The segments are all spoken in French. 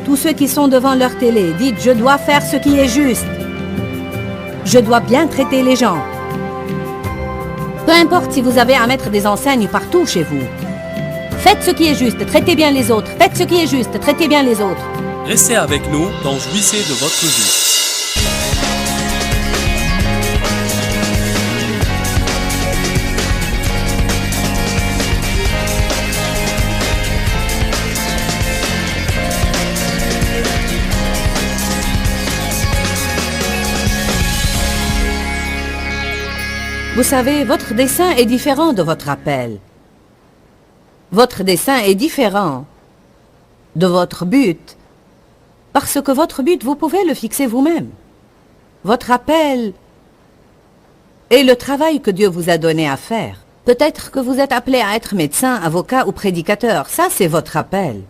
tous ceux qui sont devant leur télé, dites « Je dois faire ce qui est juste. Je dois bien traiter les gens. » Peu importe si vous avez à mettre des enseignes partout chez vous. Faites ce qui est juste, traitez bien les autres. Faites ce qui est juste, traitez bien les autres. Restez avec nous dans Jouissez de votre vie. Vous savez, votre dessein est différent de votre appel. Votre dessein est différent de votre but, parce que votre but, vous pouvez le fixer vous-même. Votre appel est le travail que Dieu vous a donné à faire. Peut-être que vous êtes appelé à être médecin, avocat ou prédicateur. Ça, c'est votre appel.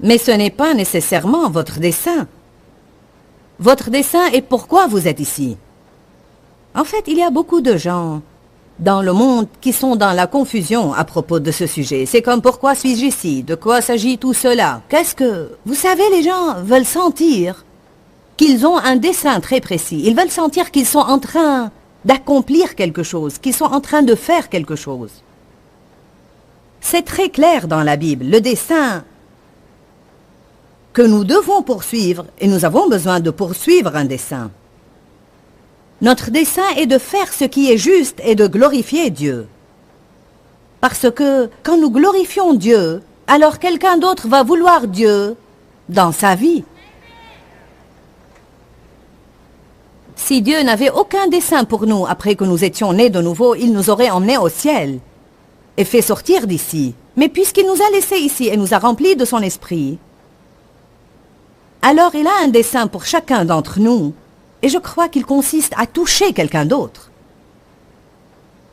Mais ce n'est pas nécessairement votre dessein. Votre dessein est pourquoi vous êtes ici. En fait, il y a beaucoup de gens dans le monde qui sont dans la confusion à propos de ce sujet. C'est comme pourquoi suis-je ici? De quoi s'agit tout cela? Qu'est-ce que... Vous savez, les gens veulent sentir qu'ils ont un dessein très précis. Ils veulent sentir qu'ils sont en train d'accomplir quelque chose, qu'ils sont en train de faire quelque chose. C'est très clair dans la Bible, le dessein que nous devons poursuivre, et nous avons besoin de poursuivre un dessein. Notre dessein est de faire ce qui est juste et de glorifier Dieu. Parce que quand nous glorifions Dieu, alors quelqu'un d'autre va vouloir Dieu dans sa vie. Si Dieu n'avait aucun dessein pour nous après que nous étions nés de nouveau, il nous aurait emmenés au ciel et fait sortir d'ici. Mais puisqu'il nous a laissés ici et nous a remplis de son esprit, alors il a un dessein pour chacun d'entre nous. Et je crois qu'il consiste à toucher quelqu'un d'autre.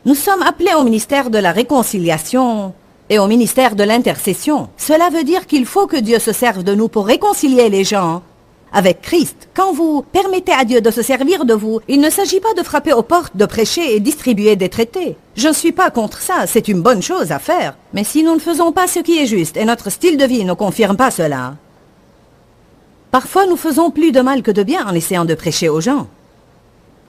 Nous sommes appelés au ministère de la réconciliation et au ministère de l'intercession. Cela veut dire qu'il faut que Dieu se serve de nous pour réconcilier les gens avec Christ. Quand vous permettez à Dieu de se servir de vous, il ne s'agit pas de frapper aux portes, de prêcher et distribuer des traités. Je ne suis pas contre ça, c'est une bonne chose à faire. Mais si nous ne faisons pas ce qui est juste et notre style de vie ne confirme pas cela, parfois, nous faisons plus de mal que de bien en essayant de prêcher aux gens.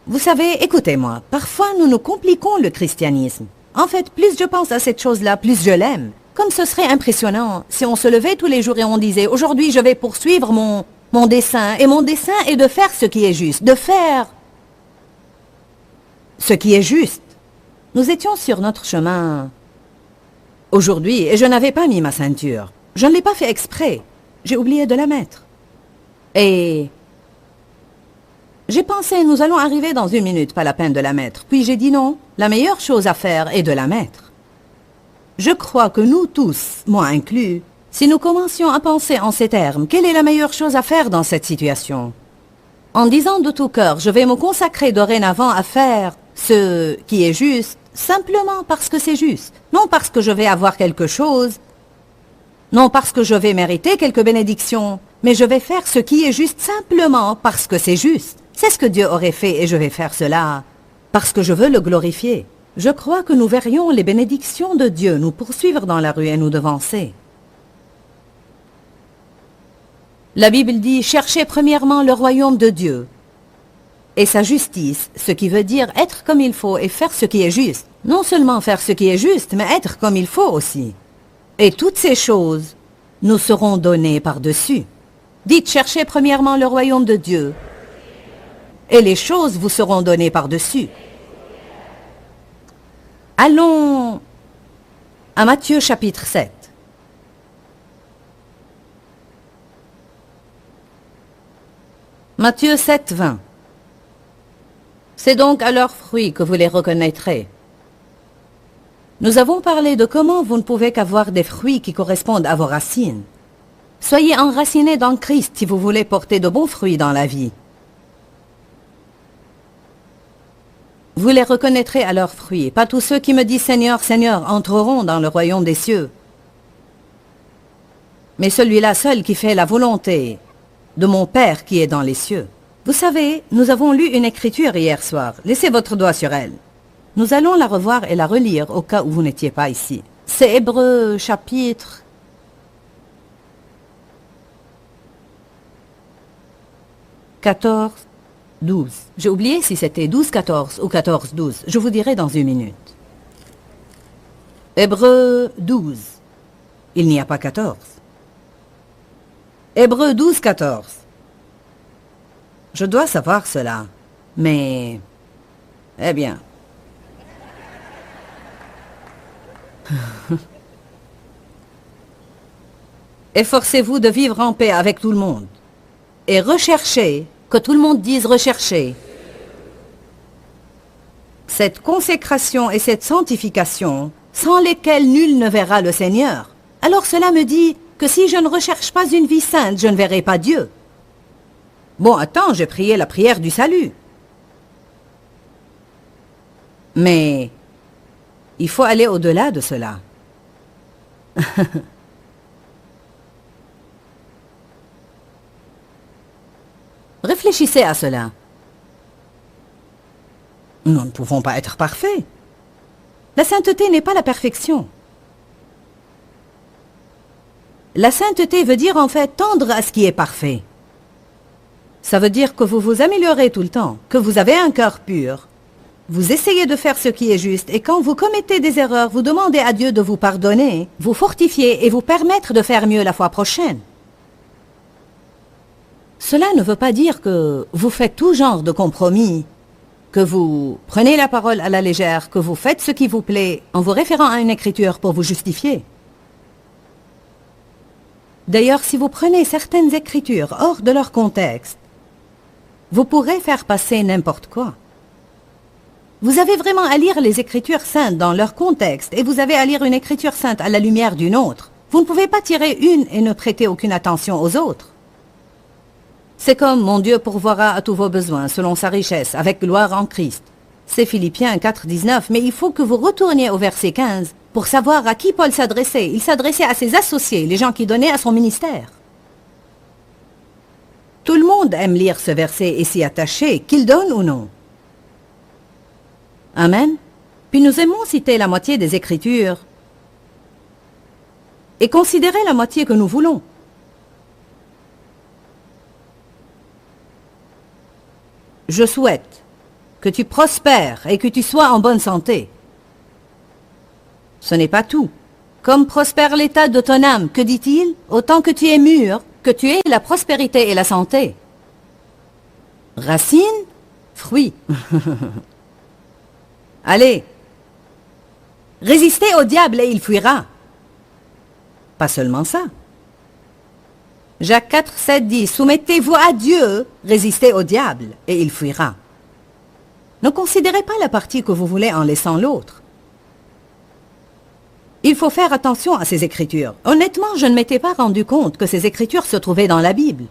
Vous savez, écoutez-moi, parfois nous nous compliquons le christianisme. En fait, plus je pense à cette chose-là, plus je l'aime. Comme ce serait impressionnant si on se levait tous les jours et on disait « Aujourd'hui, je vais poursuivre mon dessein, et mon dessein est de faire ce qui est juste, de faire ce qui est juste. » Nous étions sur notre chemin aujourd'hui et je n'avais pas mis ma ceinture. Je ne l'ai pas fait exprès. J'ai oublié de la mettre. Et j'ai pensé, nous allons arriver dans 1 minute, pas la peine de la mettre. Puis j'ai dit non, la meilleure chose à faire est de la mettre. Je crois que nous tous, moi inclus, si nous commencions à penser en ces termes, quelle est la meilleure chose à faire dans cette situation? En disant de tout cœur, je vais me consacrer dorénavant à faire ce qui est juste, simplement parce que c'est juste. Non parce que je vais avoir quelque chose, non parce que je vais mériter quelques bénédictions, mais je vais faire ce qui est juste simplement parce que c'est juste. C'est ce que Dieu aurait fait et je vais faire cela parce que je veux le glorifier. Je crois que nous verrions les bénédictions de Dieu nous poursuivre dans la rue et nous devancer. La Bible dit « Cherchez premièrement le royaume de Dieu et sa justice », ce qui veut dire être comme il faut et faire ce qui est juste. Non seulement faire ce qui est juste, mais être comme il faut aussi. Et toutes ces choses nous seront données par-dessus. Dites, cherchez premièrement le royaume de Dieu, et les choses vous seront données par-dessus. Allons à Matthieu chapitre 7. Matthieu 7, 20. C'est donc à leurs fruits que vous les reconnaîtrez. Nous avons parlé de comment vous ne pouvez qu'avoir des fruits qui correspondent à vos racines. Soyez enracinés dans Christ si vous voulez porter de bons fruits dans la vie. Vous les reconnaîtrez à leurs fruits. Pas tous ceux qui me disent « Seigneur, Seigneur » entreront dans le royaume des cieux. Mais celui-là seul qui fait la volonté de mon Père qui est dans les cieux. Vous savez, nous avons lu une écriture hier soir. Laissez votre doigt sur elle. Nous allons la revoir et la relire au cas où vous n'étiez pas ici. C'est Hébreux chapitre 14, 12. J'ai oublié si c'était 12, 14 ou 14, 12. Je vous dirai dans une minute. Hébreux 12. Il n'y a pas 14. Hébreux 12, 14. Je dois savoir cela, mais... Eh bien... Efforcez-vous de vivre en paix avec tout le monde. Et recherchez, que tout le monde dise rechercher. Cette consécration et cette sanctification, sans lesquelles nul ne verra le Seigneur. Alors cela me dit que si je ne recherche pas une vie sainte, je ne verrai pas Dieu. Bon, attends, j'ai prié la prière du salut. Mais il faut aller au-delà de cela. Réfléchissez à cela. Nous ne pouvons pas être parfaits. La sainteté n'est pas la perfection. La sainteté veut dire en fait tendre à ce qui est parfait. Ça veut dire que vous vous améliorez tout le temps, que vous avez un cœur pur. Vous essayez de faire ce qui est juste et quand vous commettez des erreurs, vous demandez à Dieu de vous pardonner, vous fortifier et vous permettre de faire mieux la fois prochaine. Cela ne veut pas dire que vous faites tout genre de compromis, que vous prenez la parole à la légère, que vous faites ce qui vous plaît en vous référant à une écriture pour vous justifier. D'ailleurs, si vous prenez certaines écritures hors de leur contexte, vous pourrez faire passer n'importe quoi. Vous avez vraiment à lire les Écritures saintes dans leur contexte et vous avez à lire une Écriture sainte à la lumière d'une autre. Vous ne pouvez pas tirer une et ne prêter aucune attention aux autres. C'est comme « Mon Dieu pourvoira à tous vos besoins selon sa richesse, avec gloire en Christ ». C'est Philippiens 4, 19, mais il faut que vous retourniez au verset 15 pour savoir à qui Paul s'adressait. Il s'adressait à ses associés, les gens qui donnaient à son ministère. Tout le monde aime lire ce verset et s'y attacher, qu'il donne ou non. Amen. Puis nous aimons citer la moitié des Écritures et considérer la moitié que nous voulons. Je souhaite que tu prospères et que tu sois en bonne santé. Ce n'est pas tout. Comme prospère l'état de ton âme, que dit-il? Autant que tu es mûr, que tu aies la prospérité et la santé. Racine, fruit. Allez, résistez au diable et il fuira. Pas seulement ça. Jacques 4, 7 dit, soumettez-vous à Dieu, résistez au diable et il fuira. Ne considérez pas la partie que vous voulez en laissant l'autre. Il faut faire attention à ces écritures. Honnêtement, je ne m'étais pas rendu compte que ces écritures se trouvaient dans la Bible.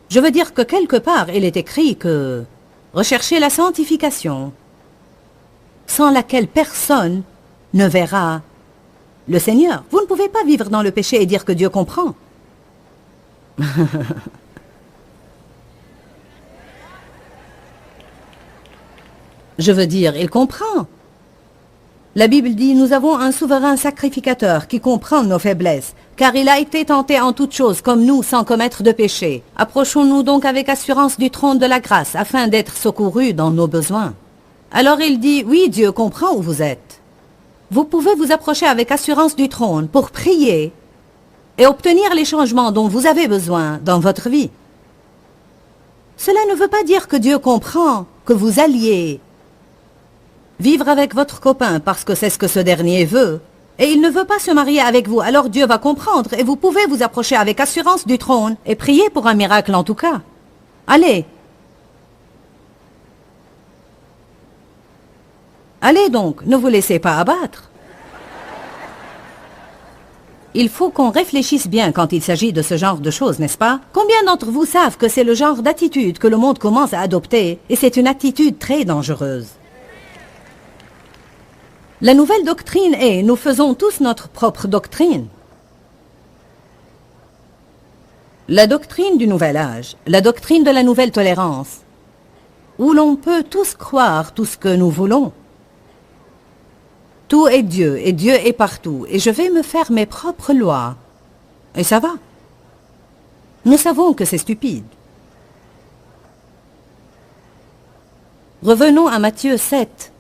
Je veux dire que quelque part, il est écrit que recherchez la sanctification, sans laquelle personne ne verra le Seigneur. Vous ne pouvez pas vivre dans le péché et dire que Dieu comprend. Je veux dire, il comprend. La Bible dit, nous avons un souverain sacrificateur qui comprend nos faiblesses, car il a été tenté en toutes choses comme nous sans commettre de péché. Approchons-nous donc avec assurance du trône de la grâce afin d'être secourus dans nos besoins. Alors il dit, oui, Dieu comprend où vous êtes. Vous pouvez vous approcher avec assurance du trône pour prier et obtenir les changements dont vous avez besoin dans votre vie. Cela ne veut pas dire que Dieu comprend que vous alliez vivre avec votre copain parce que c'est ce que ce dernier veut, et il ne veut pas se marier avec vous, alors Dieu va comprendre et vous pouvez vous approcher avec assurance du trône et prier pour un miracle en tout cas. Allez. Allez donc, ne vous laissez pas abattre. Il faut qu'on réfléchisse bien quand il s'agit de ce genre de choses, n'est-ce pas? Combien d'entre vous savent que c'est le genre d'attitude que le monde commence à adopter, et c'est une attitude très dangereuse? La nouvelle doctrine est, nous faisons tous notre propre doctrine. La doctrine du nouvel âge, la doctrine de la nouvelle tolérance, où l'on peut tous croire tout ce que nous voulons. Tout est Dieu, et Dieu est partout, et je vais me faire mes propres lois. Et ça va. Nous savons que c'est stupide. Revenons à Matthieu 7,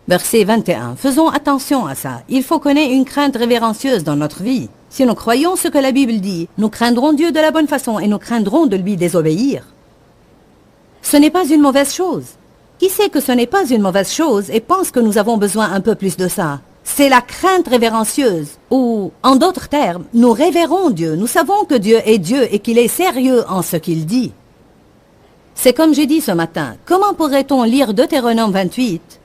verset 21. Faisons attention à ça. Il faut connaître une crainte révérencieuse dans notre vie. Si nous croyons ce que la Bible dit, nous craindrons Dieu de la bonne façon et nous craindrons de lui désobéir. Ce n'est pas une mauvaise chose. Qui sait que ce n'est pas une mauvaise chose et pense que nous avons besoin un peu plus de ça? C'est la crainte révérencieuse, ou, en d'autres termes, nous révérons Dieu. Nous savons que Dieu est Dieu et qu'il est sérieux en ce qu'il dit. C'est comme j'ai dit ce matin, comment pourrait-on lire Deutéronome 28?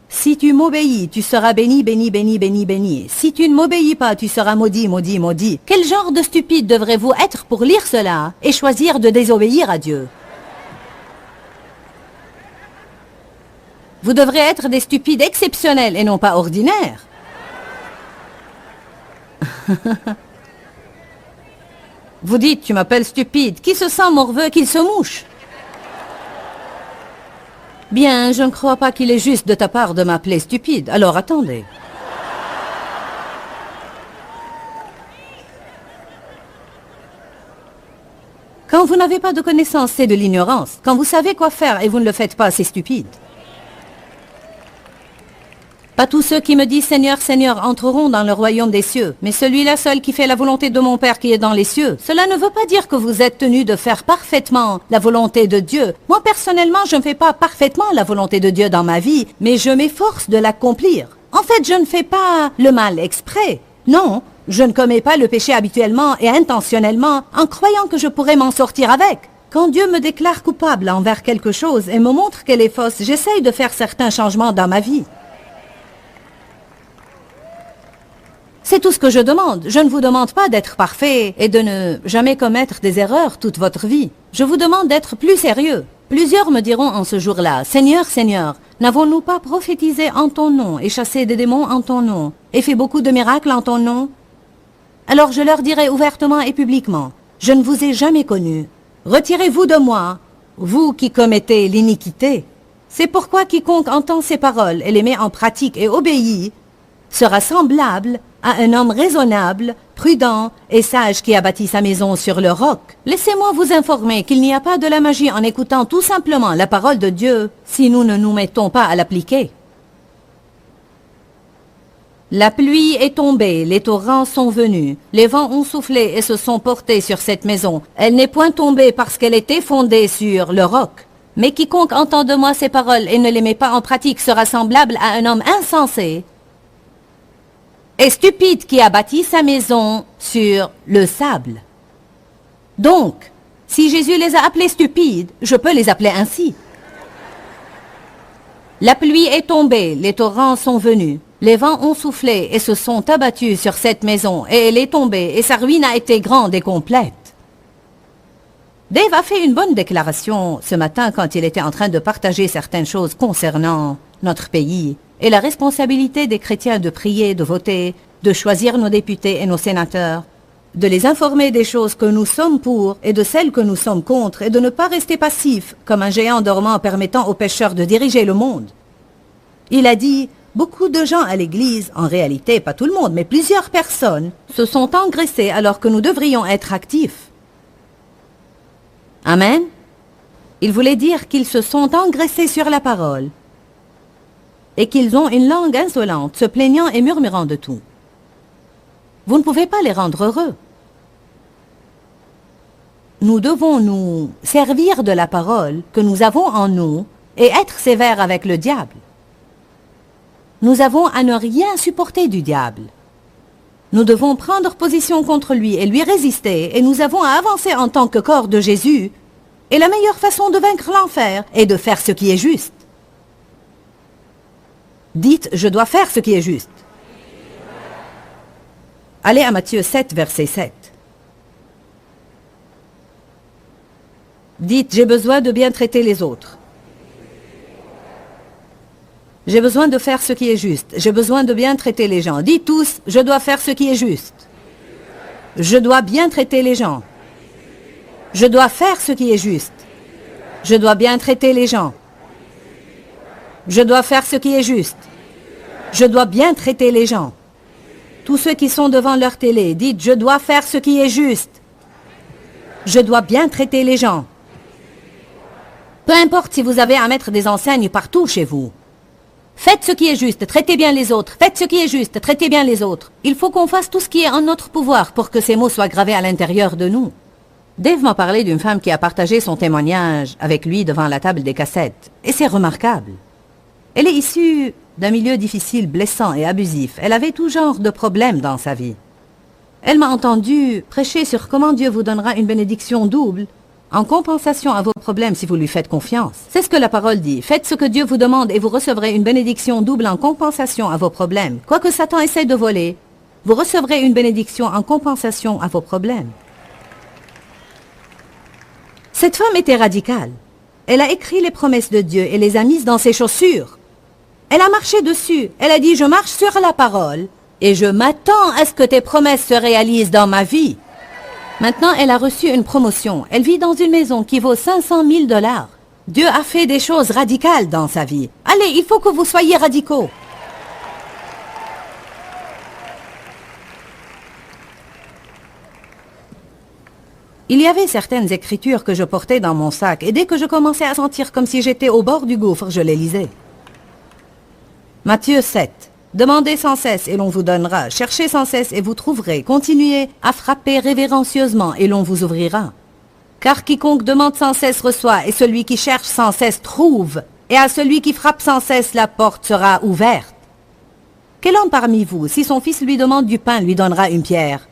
Si tu m'obéis, tu seras béni, béni, béni, béni, béni. Si tu ne m'obéis pas, tu seras maudit, maudit, maudit. Quel genre de stupide devrez-vous être pour lire cela et choisir de désobéir à Dieu? Vous devrez être des stupides exceptionnels et non pas ordinaires. Vous dites, tu m'appelles stupide. Qui se sent morveux qu'il se mouche? Bien, je ne crois pas qu'il est juste de ta part de m'appeler stupide. Alors attendez. Quand vous n'avez pas de connaissance, c'est de l'ignorance. Quand vous savez quoi faire et vous ne le faites pas, c'est stupide. Pas tous ceux qui me disent « Seigneur, Seigneur » entreront dans le royaume des cieux, mais celui-là seul qui fait la volonté de mon Père qui est dans les cieux. Cela ne veut pas dire que vous êtes tenu de faire parfaitement la volonté de Dieu. Moi, personnellement, je ne fais pas parfaitement la volonté de Dieu dans ma vie, mais je m'efforce de l'accomplir. En fait, je ne fais pas le mal exprès. Non, je ne commets pas le péché habituellement et intentionnellement en croyant que je pourrais m'en sortir avec. Quand Dieu me déclare coupable envers quelque chose et me montre qu'elle est fausse, j'essaye de faire certains changements dans ma vie. C'est tout ce que je demande. Je ne vous demande pas d'être parfait et de ne jamais commettre des erreurs toute votre vie. Je vous demande d'être plus sérieux. Plusieurs me diront en ce jour-là, « Seigneur, Seigneur, n'avons-nous pas prophétisé en ton nom et chassé des démons en ton nom et fait beaucoup de miracles en ton nom ?» Alors je leur dirai ouvertement et publiquement, « Je ne vous ai jamais connu. Retirez-vous de moi, vous qui commettez l'iniquité. » C'est pourquoi quiconque entend ces paroles et les met en pratique et obéit sera semblable à un homme raisonnable, prudent et sage qui a bâti sa maison sur le roc. Laissez-moi vous informer qu'il n'y a pas de la magie en écoutant tout simplement la parole de Dieu si nous ne nous mettons pas à l'appliquer. La pluie est tombée, les torrents sont venus, les vents ont soufflé et se sont portés sur cette maison. Elle n'est point tombée parce qu'elle était fondée sur le roc. Mais quiconque entend de moi ces paroles et ne les met pas en pratique sera semblable à un homme insensé et stupide qui a bâti sa maison sur le sable. Donc, si Jésus les a appelés stupides, je peux les appeler ainsi. La pluie est tombée, les torrents sont venus, les vents ont soufflé et se sont abattus sur cette maison, et elle est tombée, et sa ruine a été grande et complète. Dave a fait une bonne déclaration ce matin quand il était en train de partager certaines choses concernant notre pays et la responsabilité des chrétiens de prier, de voter, de choisir nos députés et nos sénateurs, de les informer des choses que nous sommes pour et de celles que nous sommes contre et de ne pas rester passifs comme un géant dormant permettant aux pécheurs de diriger le monde. Il a dit, beaucoup de gens à l'église, en réalité pas tout le monde, mais plusieurs personnes, se sont engraissés alors que nous devrions être actifs. Amen. Il voulait dire qu'ils se sont engraissés sur la parole et qu'ils ont une langue insolente, se plaignant et murmurant de tout. Vous ne pouvez pas les rendre heureux. Nous devons nous servir de la parole que nous avons en nous et être sévères avec le diable. Nous avons à ne rien supporter du diable. Nous devons prendre position contre lui et lui résister, et nous avons à avancer en tant que corps de Jésus. Et la meilleure façon de vaincre l'enfer est de faire ce qui est juste. Dites, je dois faire ce qui est juste. Allez à Matthieu 7, verset 7. Dites, j'ai besoin de bien traiter les autres. J'ai besoin de faire ce qui est juste. J'ai besoin de bien traiter les gens. Dites tous, je dois faire ce qui est juste. Je dois bien traiter les gens. Je dois faire ce qui est juste. Je dois bien traiter les gens. Je dois faire ce qui est juste. Je dois bien traiter les gens. Tous ceux qui sont devant leur télé, dites, je dois faire ce qui est juste. Je dois bien traiter les gens. Peu importe si vous avez à mettre des enseignes partout chez vous. Faites ce qui est juste, traitez bien les autres. Faites ce qui est juste, traitez bien les autres. Il faut qu'on fasse tout ce qui est en notre pouvoir pour que ces mots soient gravés à l'intérieur de nous. Dave m'a parlé d'une femme qui a partagé son témoignage avec lui devant la table des cassettes. Et c'est remarquable. Elle est issue d'un milieu difficile, blessant et abusif. Elle avait tout genre de problèmes dans sa vie. Elle m'a entendu prêcher sur comment Dieu vous donnera une bénédiction double en compensation à vos problèmes si vous lui faites confiance. C'est ce que la parole dit. Faites ce que Dieu vous demande et vous recevrez une bénédiction double en compensation à vos problèmes. Quoi que Satan essaie de voler, vous recevrez une bénédiction en compensation à vos problèmes. Cette femme était radicale. Elle a écrit les promesses de Dieu et les a mises dans ses chaussures. Elle a marché dessus. Elle a dit, je marche sur la parole et je m'attends à ce que tes promesses se réalisent dans ma vie. Maintenant, elle a reçu une promotion. Elle vit dans une maison qui vaut 500 000 $. Dieu a fait des choses radicales dans sa vie. Allez, il faut que vous soyez radicaux. Il y avait certaines écritures que je portais dans mon sac et dès que je commençais à sentir comme si j'étais au bord du gouffre, je les lisais. Matthieu 7. Demandez sans cesse et l'on vous donnera. Cherchez sans cesse et vous trouverez. Continuez à frapper révérencieusement et l'on vous ouvrira. Car quiconque demande sans cesse reçoit et celui qui cherche sans cesse trouve. Et à celui qui frappe sans cesse la porte sera ouverte. Quel homme parmi vous, si son fils lui demande du pain, lui donnera une pierre?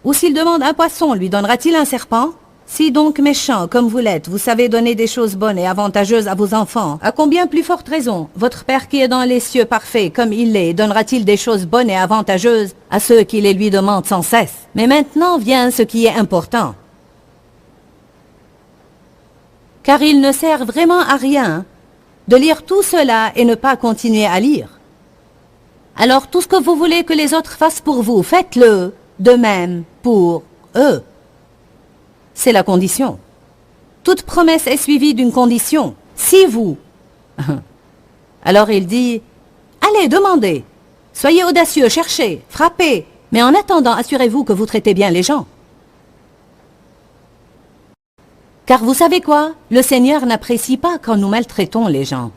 Ou s'il demande un poisson, lui donnera-t-il un serpent? Si donc méchant comme vous l'êtes, vous savez donner des choses bonnes et avantageuses à vos enfants, à combien plus forte raison, votre Père qui est dans les cieux parfait comme il l'est, donnera-t-il des choses bonnes et avantageuses à ceux qui les lui demandent sans cesse? Mais maintenant vient ce qui est important. Car il ne sert vraiment à rien de lire tout cela et ne pas continuer à lire. Alors tout ce que vous voulez que les autres fassent pour vous, faites-le de même pour eux. C'est la condition. Toute promesse est suivie d'une condition. Si vous... Alors il dit, allez, demandez. Soyez audacieux, cherchez, frappez. Mais en attendant, assurez-vous que vous traitez bien les gens. Car vous savez quoi? Le Seigneur n'apprécie pas quand nous maltraitons les gens.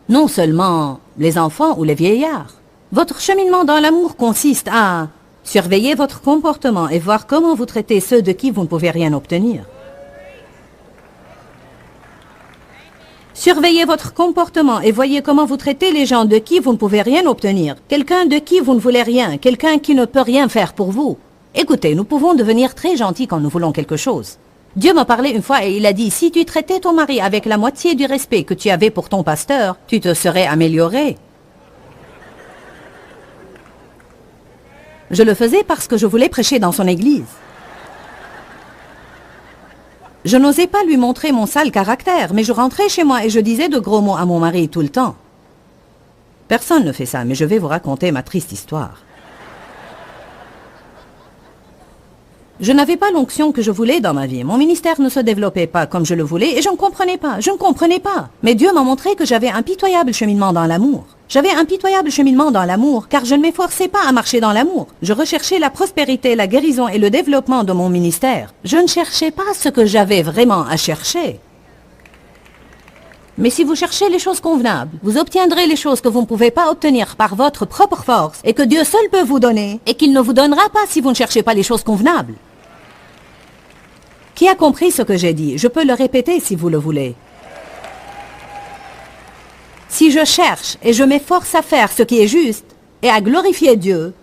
Non seulement les enfants ou les vieillards. Votre cheminement dans l'amour consiste à surveiller votre comportement et voir comment vous traitez ceux de qui vous ne pouvez rien obtenir. Surveillez votre comportement et voyez comment vous traitez les gens de qui vous ne pouvez rien obtenir. Quelqu'un de qui vous ne voulez rien, quelqu'un qui ne peut rien faire pour vous. Écoutez, nous pouvons devenir très gentils quand nous voulons quelque chose. Dieu m'a parlé une fois et il a dit, si tu traitais ton mari avec la moitié du respect que tu avais pour ton pasteur, tu te serais amélioré. Je le faisais parce que je voulais prêcher dans son église. Je n'osais pas lui montrer mon sale caractère, mais je rentrais chez moi et je disais de gros mots à mon mari tout le temps. Personne ne fait ça, mais je vais vous raconter ma triste histoire. Je n'avais pas l'onction que je voulais dans ma vie. Mon ministère ne se développait pas comme je le voulais et je ne comprenais pas. Je ne comprenais pas. Mais Dieu m'a montré que j'avais un pitoyable cheminement dans l'amour. J'avais un pitoyable cheminement dans l'amour car je ne m'efforçais pas à marcher dans l'amour. Je recherchais la prospérité, la guérison et le développement de mon ministère. Je ne cherchais pas ce que j'avais vraiment à chercher. Mais si vous cherchez les choses convenables, vous obtiendrez les choses que vous ne pouvez pas obtenir par votre propre force et que Dieu seul peut vous donner et qu'il ne vous donnera pas si vous ne cherchez pas les choses convenables. Qui a compris ce que j'ai dit? Je peux le répéter si vous le voulez. Si je cherche et je m'efforce à faire ce qui est juste et à glorifier Dieu,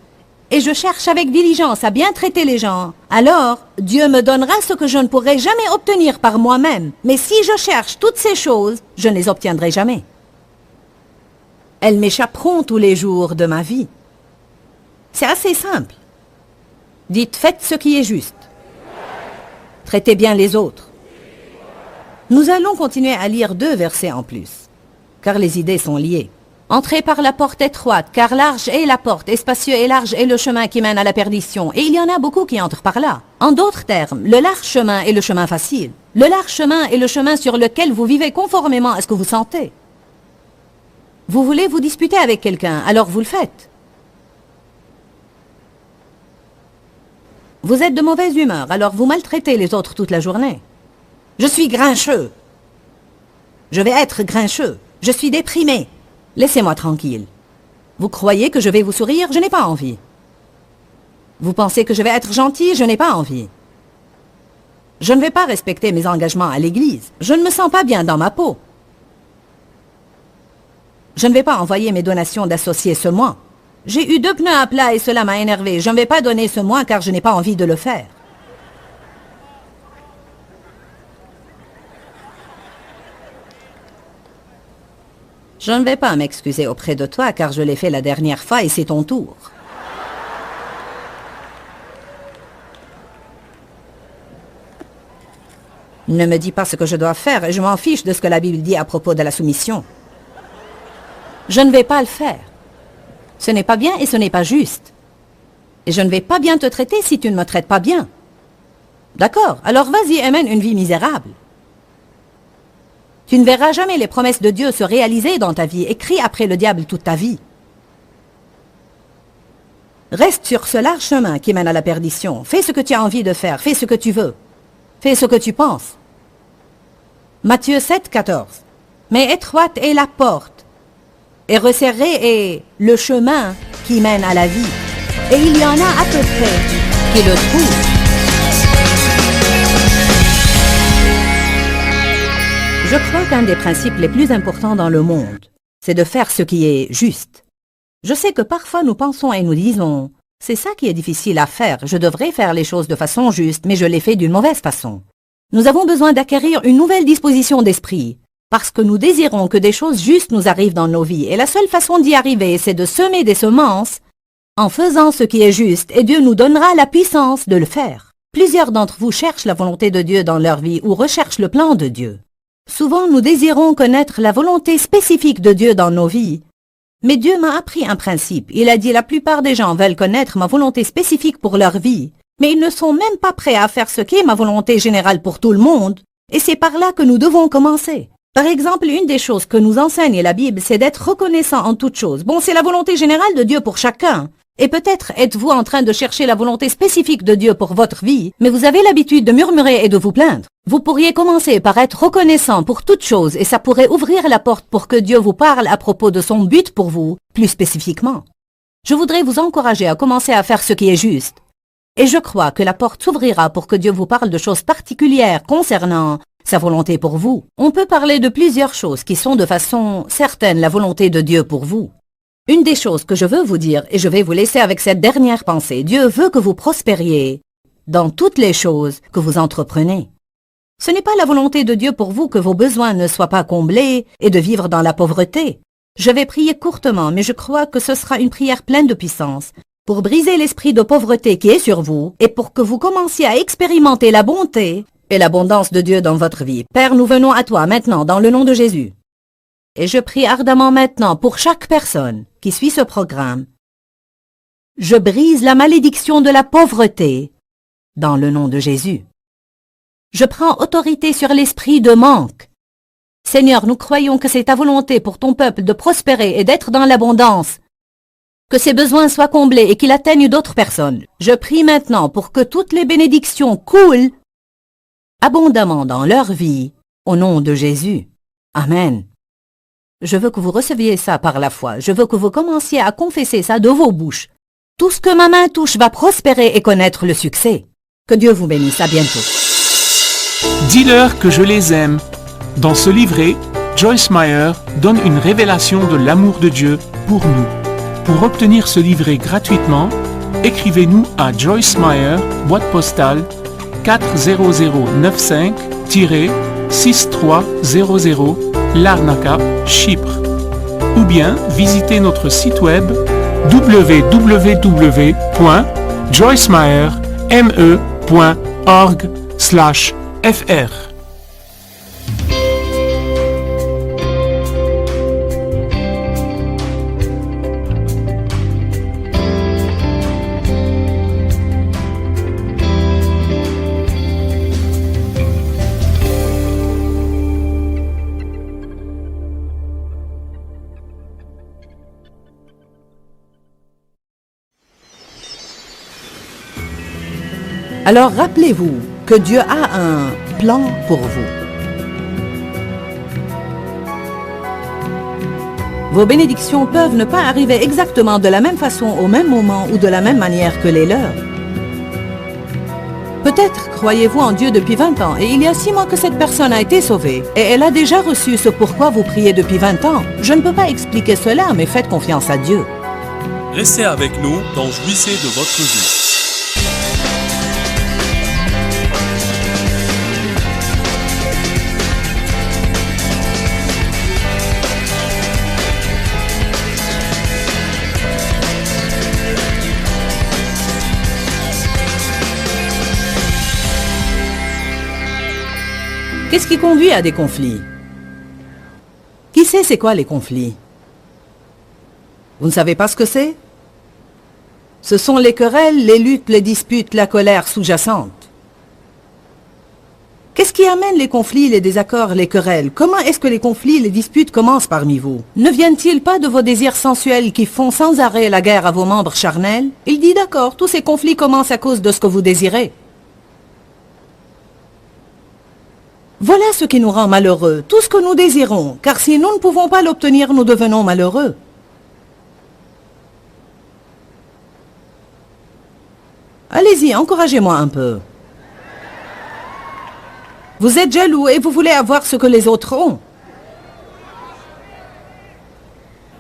et je cherche avec diligence à bien traiter les gens, alors Dieu me donnera ce que je ne pourrai jamais obtenir par moi-même. Mais si je cherche toutes ces choses, je ne les obtiendrai jamais. Elles m'échapperont tous les jours de ma vie. C'est assez simple. Dites, faites ce qui est juste. Traitez bien les autres. Nous allons continuer à lire 2 versets en plus, car les idées sont liées. Entrez par la porte étroite, car large est la porte, et spacieux et large est le chemin qui mène à la perdition, et il y en a beaucoup qui entrent par là. En d'autres termes, le large chemin est le chemin facile. Le large chemin est le chemin sur lequel vous vivez conformément à ce que vous sentez. Vous voulez vous disputer avec quelqu'un, alors vous le faites. Vous êtes de mauvaise humeur, alors vous maltraitez les autres toute la journée. Je suis grincheux. Je vais être grincheux. Je suis déprimé. Laissez-moi tranquille. Vous croyez que je vais vous sourire? Je n'ai pas envie. Vous pensez que je vais être gentil? Je n'ai pas envie. Je ne vais pas respecter mes engagements à l'église. Je ne me sens pas bien dans ma peau. Je ne vais pas envoyer mes donations d'associés ce mois. J'ai eu 2 pneus à plat et cela m'a énervé. Je ne vais pas donner ce mois car je n'ai pas envie de le faire. Je ne vais pas m'excuser auprès de toi car je l'ai fait la dernière fois et c'est ton tour. Ne me dis pas ce que je dois faire et je m'en fiche de ce que la Bible dit à propos de la soumission. Je ne vais pas le faire. Ce n'est pas bien et ce n'est pas juste. Et je ne vais pas bien te traiter si tu ne me traites pas bien. D'accord, alors vas-y et mène une vie misérable. Tu ne verras jamais les promesses de Dieu se réaliser dans ta vie et crie après le diable toute ta vie. Reste sur ce large chemin qui mène à la perdition. Fais ce que tu as envie de faire, fais ce que tu veux. Fais ce que tu penses. Matthieu 7, 14. Mais étroite est la porte, et resserré est le chemin qui mène à la vie, et il y en a à peu près qui le trouvent. Je crois qu'un des principes les plus importants dans le monde, c'est de faire ce qui est juste. Je sais que parfois nous pensons et nous disons, c'est ça qui est difficile à faire, je devrais faire les choses de façon juste, mais je les fais d'une mauvaise façon. Nous avons besoin d'acquérir une nouvelle disposition d'esprit, parce que nous désirons que des choses justes nous arrivent dans nos vies, et la seule façon d'y arriver, c'est de semer des semences en faisant ce qui est juste, et Dieu nous donnera la puissance de le faire. Plusieurs d'entre vous cherchent la volonté de Dieu dans leur vie ou recherchent le plan de Dieu. Souvent, nous désirons connaître la volonté spécifique de Dieu dans nos vies. Mais Dieu m'a appris un principe. Il a dit la plupart des gens veulent connaître ma volonté spécifique pour leur vie, mais ils ne sont même pas prêts à faire ce qu'est ma volonté générale pour tout le monde, et c'est par là que nous devons commencer. Par exemple, une des choses que nous enseigne la Bible, c'est d'être reconnaissant en toutes choses. Bon, c'est la volonté générale de Dieu pour chacun. Et peut-être êtes-vous en train de chercher la volonté spécifique de Dieu pour votre vie, mais vous avez l'habitude de murmurer et de vous plaindre. Vous pourriez commencer par être reconnaissant pour toute chose et ça pourrait ouvrir la porte pour que Dieu vous parle à propos de son but pour vous, plus spécifiquement. Je voudrais vous encourager à commencer à faire ce qui est juste. Et je crois que la porte s'ouvrira pour que Dieu vous parle de choses particulières concernant sa volonté pour vous. On peut parler de plusieurs choses qui sont de façon certaine la volonté de Dieu pour vous. Une des choses que je veux vous dire, et je vais vous laisser avec cette dernière pensée, Dieu veut que vous prospériez dans toutes les choses que vous entreprenez. Ce n'est pas la volonté de Dieu pour vous que vos besoins ne soient pas comblés et de vivre dans la pauvreté. Je vais prier courtement, mais je crois que ce sera une prière pleine de puissance pour briser l'esprit de pauvreté qui est sur vous et pour que vous commenciez à expérimenter la bonté et l'abondance de Dieu dans votre vie. Père, nous venons à toi maintenant dans le nom de Jésus. Et je prie ardemment maintenant pour chaque personne qui suit ce programme. Je brise la malédiction de la pauvreté dans le nom de Jésus. Je prends autorité sur l'esprit de manque. Seigneur, nous croyons que c'est ta volonté pour ton peuple de prospérer et d'être dans l'abondance, que ses besoins soient comblés et qu'il atteigne d'autres personnes. Je prie maintenant pour que toutes les bénédictions coulent abondamment dans leur vie, au nom de Jésus. Amen. Je veux que vous receviez ça par la foi. Je veux que vous commenciez à confesser ça de vos bouches. Tout ce que ma main touche va prospérer et connaître le succès. Que Dieu vous bénisse. À bientôt. Dis-leur que je les aime. Dans ce livret, Joyce Meyer donne une révélation de l'amour de Dieu pour nous. Pour obtenir ce livret gratuitement, écrivez-nous à Joyce Meyer, boîte postale 40095-6300, Larnaca, Chypre. Ou bien visitez notre site web www.joycemeyer.org/fr. Alors rappelez-vous que Dieu a un plan pour vous. Vos bénédictions peuvent ne pas arriver exactement de la même façon, au même moment ou de la même manière que les leurs. Peut-être croyez-vous en Dieu depuis 20 ans et il y a 6 mois que cette personne a été sauvée et elle a déjà reçu ce pourquoi vous priez depuis 20 ans. Je ne peux pas expliquer cela, mais faites confiance à Dieu. Restez avec nous dans Jouissez de votre vie. Qu'est-ce qui conduit à des conflits? Qui sait c'est quoi les conflits? Vous ne savez pas ce que c'est? Ce sont les querelles, les luttes, les disputes, la colère sous-jacente. Qu'est-ce qui amène les conflits, les désaccords, les querelles? Comment est-ce que les conflits, les disputes commencent parmi vous? Ne viennent-ils pas de vos désirs sensuels qui font sans arrêt la guerre à vos membres charnels? Il dit d'accord, tous ces conflits commencent à cause de ce que vous désirez. Voilà ce qui nous rend malheureux, tout ce que nous désirons, car si nous ne pouvons pas l'obtenir, nous devenons malheureux. Allez-y, encouragez-moi un peu. Vous êtes jaloux et vous voulez avoir ce que les autres ont.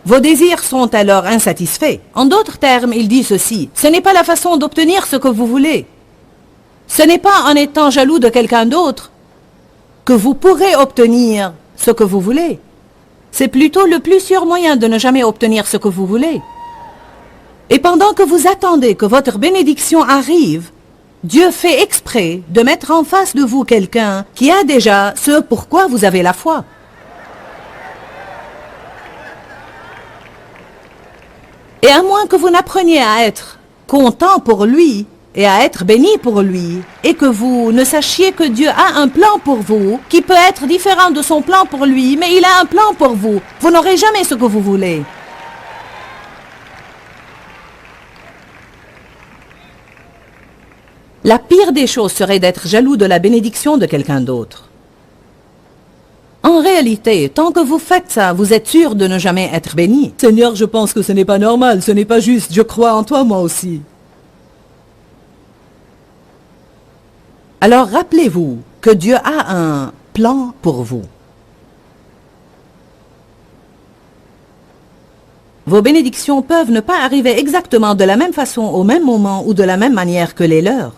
Vos désirs sont alors insatisfaits. En d'autres termes, il dit ceci, ce n'est pas la façon d'obtenir ce que vous voulez. Ce n'est pas en étant jaloux de quelqu'un d'autre que vous pourrez obtenir ce que vous voulez. C'est plutôt le plus sûr moyen de ne jamais obtenir ce que vous voulez. Et pendant que vous attendez que votre bénédiction arrive, Dieu fait exprès de mettre en face de vous quelqu'un qui a déjà ce pourquoi vous avez la foi. Et à moins que vous n'appreniez à être content pour lui, et à être béni pour lui, et que vous ne sachiez que Dieu a un plan pour vous, qui peut être différent de son plan pour lui, mais il a un plan pour vous. Vous n'aurez jamais ce que vous voulez. La pire des choses serait d'être jaloux de la bénédiction de quelqu'un d'autre. En réalité, tant que vous faites ça, vous êtes sûr de ne jamais être béni. Seigneur, je pense que ce n'est pas normal, ce n'est pas juste, je crois en toi moi aussi. Alors rappelez-vous que Dieu a un plan pour vous. Vos bénédictions peuvent ne pas arriver exactement de la même façon, au même moment ou de la même manière que les leurs.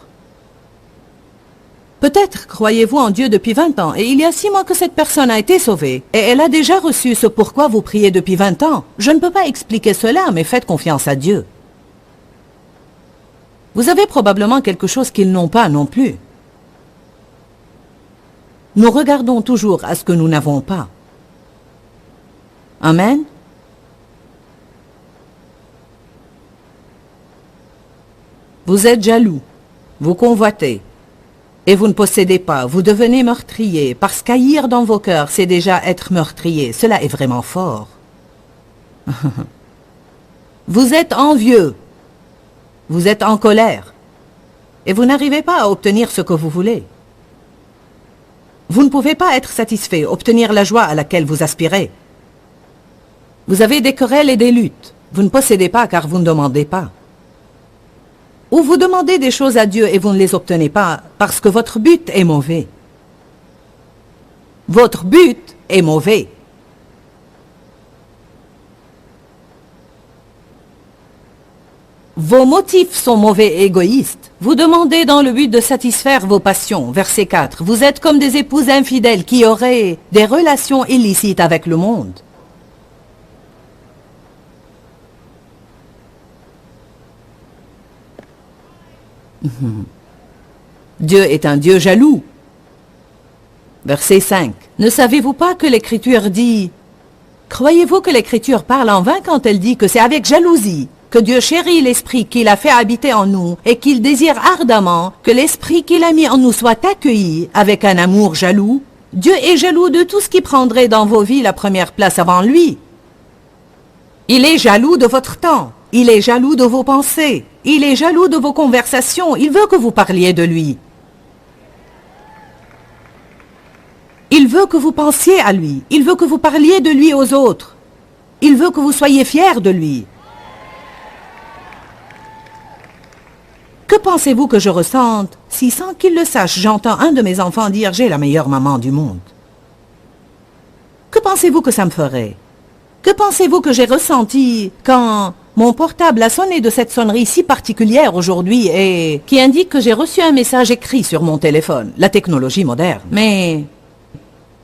Peut-être croyez-vous en Dieu depuis 20 ans et il y a 6 mois que cette personne a été sauvée et elle a déjà reçu ce pourquoi vous priez depuis 20 ans. Je ne peux pas expliquer cela, mais faites confiance à Dieu. Vous avez probablement quelque chose qu'ils n'ont pas non plus. Nous regardons toujours à ce que nous n'avons pas. Amen. Vous êtes jaloux, vous convoitez, et vous ne possédez pas, vous devenez meurtrier, parce qu'haïr dans vos cœurs, c'est déjà être meurtrier. Cela est vraiment fort. Vous êtes envieux, vous êtes en colère, et vous n'arrivez pas à obtenir ce que vous voulez. Vous ne pouvez pas être satisfait, obtenir la joie à laquelle vous aspirez. Vous avez des querelles et des luttes. Vous ne possédez pas car vous ne demandez pas. Ou vous demandez des choses à Dieu et vous ne les obtenez pas parce que votre but est mauvais. Votre but est mauvais. Vos motifs sont mauvais et égoïstes. Vous demandez dans le but de satisfaire vos passions. Verset 4. Vous êtes comme des épouses infidèles qui auraient des relations illicites avec le monde. Dieu est un Dieu jaloux. Verset 5. Ne savez-vous pas que l'Écriture dit... Croyez-vous que l'Écriture parle en vain quand elle dit que c'est avec jalousie que Dieu chérit l'Esprit qu'il a fait habiter en nous et qu'il désire ardemment que l'Esprit qu'il a mis en nous soit accueilli avec un amour jaloux? Dieu est jaloux de tout ce qui prendrait dans vos vies la première place avant lui. Il est jaloux de votre temps. Il est jaloux de vos pensées. Il est jaloux de vos conversations. Il veut que vous parliez de lui. Il veut que vous pensiez à lui. Il veut que vous parliez de lui aux autres. Il veut que vous soyez fiers de lui. Que pensez-vous que je ressente si, sans qu'il le sache, j'entends un de mes enfants dire « J'ai la meilleure maman du monde » ? Que pensez-vous que ça me ferait? Que pensez-vous que j'ai ressenti quand mon portable a sonné de cette sonnerie si particulière aujourd'hui et qui indique que j'ai reçu un message écrit sur mon téléphone, la technologie moderne? Mais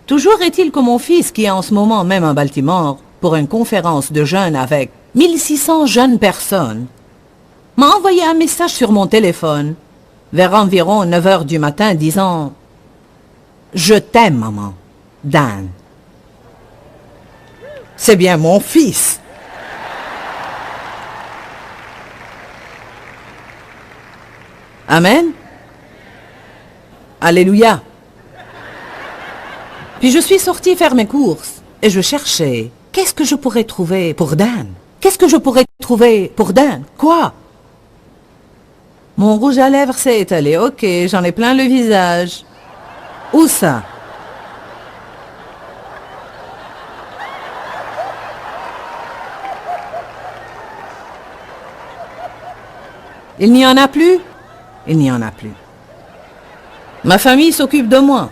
toujours est-il que mon fils, qui est en ce moment même à Baltimore pour une conférence de jeunes avec 1600 jeunes personnes, m'a envoyé un message sur mon téléphone vers environ 9 heures du matin disant « Je t'aime, maman, Dan. » C'est bien mon fils. Amen. Alléluia. Puis je suis sortie faire mes courses et je cherchais. Qu'est-ce que je pourrais trouver pour Dan? Qu'est-ce que je pourrais trouver pour Dan? Quoi? Mon rouge à lèvres s'est étalé. Ok, j'en ai plein le visage. Où ça? Il n'y en a plus? Il n'y en a plus. Ma famille s'occupe de moi.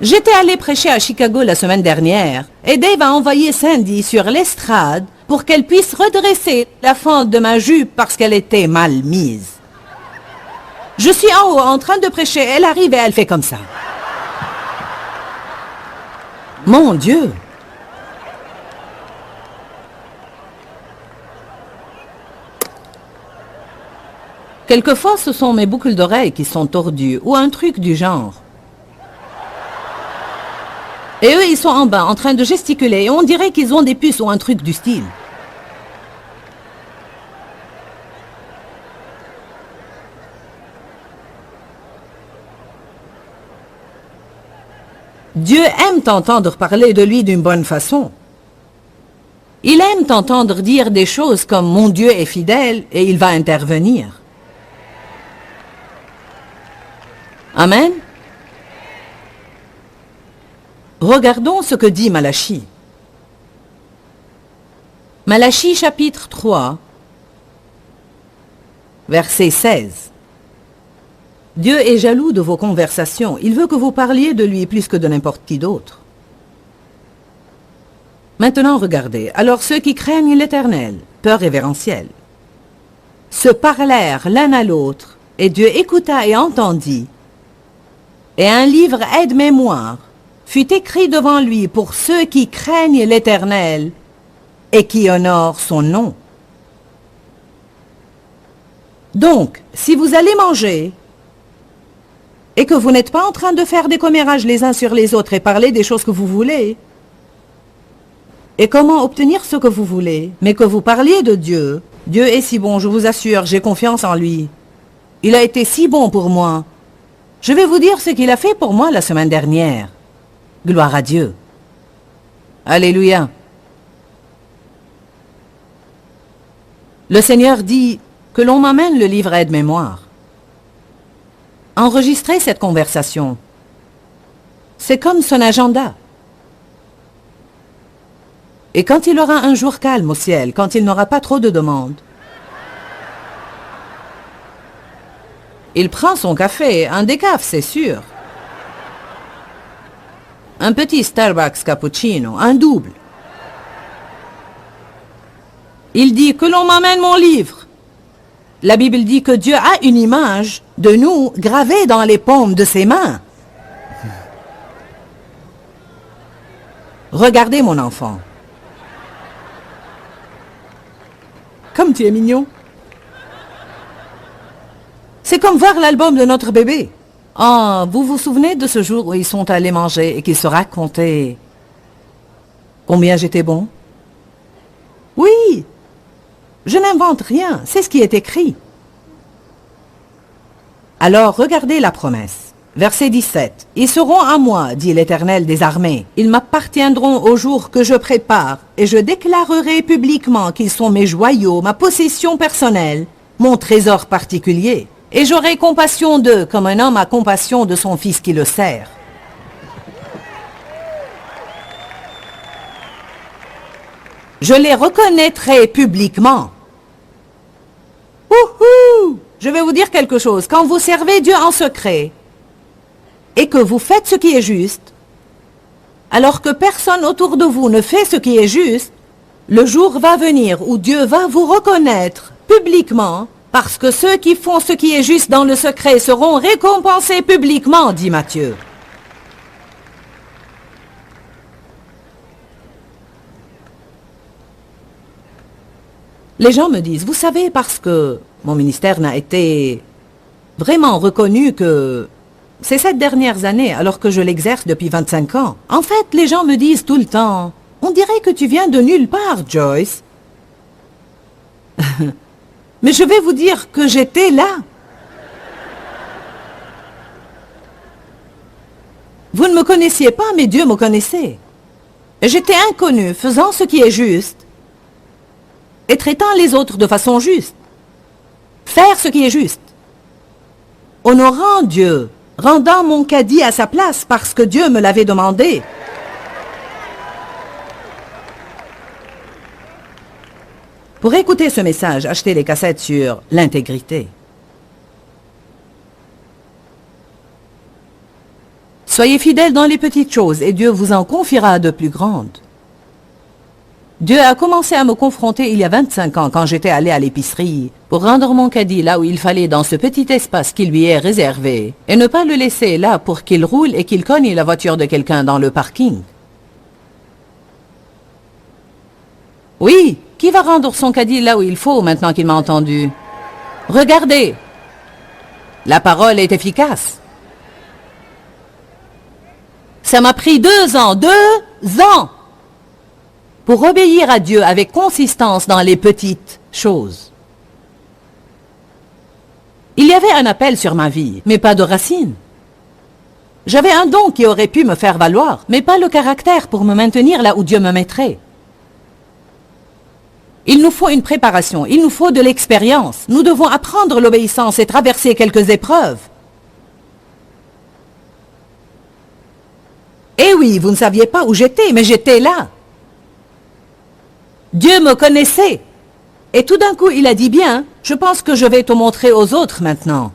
J'étais allé prêcher à Chicago la semaine dernière et Dave a envoyé Sandy sur l'estrade pour qu'elle puisse redresser la fente de ma jupe parce qu'elle était mal mise. Je suis en haut en train de prêcher, elle arrive et elle fait comme ça. Mon Dieu! Quelquefois, ce sont mes boucles d'oreilles qui sont tordues ou un truc du genre. Et eux, ils sont en bas, en train de gesticuler, et on dirait qu'ils ont des puces ou un truc du style. Dieu aime t'entendre parler de lui d'une bonne façon. Il aime t'entendre dire des choses comme « Mon Dieu est fidèle et il va intervenir ». Amen. Regardons ce que dit Malachie. Malachie chapitre 3, verset 16. Dieu est jaloux de vos conversations. Il veut que vous parliez de lui plus que de n'importe qui d'autre. Maintenant, regardez. Alors ceux qui craignent l'Éternel, peur révérentielle, se parlèrent l'un à l'autre, et Dieu écouta et entendit. Et un livre aide-mémoire fut écrit devant lui pour ceux qui craignent l'Éternel et qui honorent son nom. Donc, si vous allez manger et que vous n'êtes pas en train de faire des commérages les uns sur les autres et parler des choses que vous voulez, et comment obtenir ce que vous voulez, mais que vous parliez de Dieu, Dieu est si bon, je vous assure, j'ai confiance en lui. Il a été si bon pour moi. Je vais vous dire ce qu'il a fait pour moi la semaine dernière. Gloire à Dieu. Alléluia. Le Seigneur dit que l'on m'amène le livre aide-mémoire. Enregistrez cette conversation. C'est comme son agenda. Et quand il aura un jour calme au ciel, quand il n'aura pas trop de demandes, il prend son café, un décaf, c'est sûr. Un petit Starbucks cappuccino, un double. Il dit que l'on m'amène mon livre. La Bible dit que Dieu a une image de nous gravée dans les paumes de ses mains. Regardez mon enfant. Comme tu es mignon. C'est comme voir l'album de notre bébé. Ah, vous vous souvenez de ce jour où ils sont allés manger et qu'ils se racontaient combien j'étais bon? Oui, je n'invente rien, c'est ce qui est écrit. Alors, regardez la promesse. Verset 17. « Ils seront à moi, dit l'Éternel des armées. Ils m'appartiendront au jour que je prépare, et je déclarerai publiquement qu'ils sont mes joyaux, ma possession personnelle, mon trésor particulier. Et j'aurai compassion d'eux, comme un homme a compassion de son fils qui le sert. » Je les reconnaîtrai publiquement. Ouhou! Je vais vous dire quelque chose. Quand vous servez Dieu en secret et que vous faites ce qui est juste, alors que personne autour de vous ne fait ce qui est juste, le jour va venir où Dieu va vous reconnaître publiquement, parce que ceux qui font ce qui est juste dans le secret seront récompensés publiquement, dit Matthieu. Les gens me disent, vous savez, parce que mon ministère n'a été vraiment reconnu que ces 7 dernières années, alors que je l'exerce depuis 25 ans. En fait, les gens me disent tout le temps, on dirait que tu viens de nulle part, Joyce. Mais je vais vous dire que j'étais là. Vous ne me connaissiez pas, mais Dieu me connaissait. J'étais inconnu, faisant ce qui est juste et traitant les autres de façon juste. Faire ce qui est juste. Honorant Dieu, rendant mon caddie à sa place parce que Dieu me l'avait demandé. Pour écouter ce message, achetez les cassettes sur l'intégrité. Soyez fidèles dans les petites choses et Dieu vous en confiera de plus grandes. Dieu a commencé à me confronter il y a 25 ans quand j'étais allé à l'épicerie pour rendre mon caddie là où il fallait dans ce petit espace qui lui est réservé et ne pas le laisser là pour qu'il roule et qu'il cogne la voiture de quelqu'un dans le parking. Oui, qui va rendre son caddie là où il faut maintenant qu'il m'a entendu? Regardez, la parole est efficace. Ça m'a pris 2 ans, 2 ans pour obéir à Dieu avec consistance dans les petites choses. Il y avait un appel sur ma vie, mais pas de racine. J'avais un don qui aurait pu me faire valoir, mais pas le caractère pour me maintenir là où Dieu me mettrait. Il nous faut une préparation, il nous faut de l'expérience. Nous devons apprendre l'obéissance et traverser quelques épreuves. Eh oui, vous ne saviez pas où j'étais, mais j'étais là. Dieu me connaissait. Et tout d'un coup, il a dit, bien, je pense que je vais te montrer aux autres maintenant.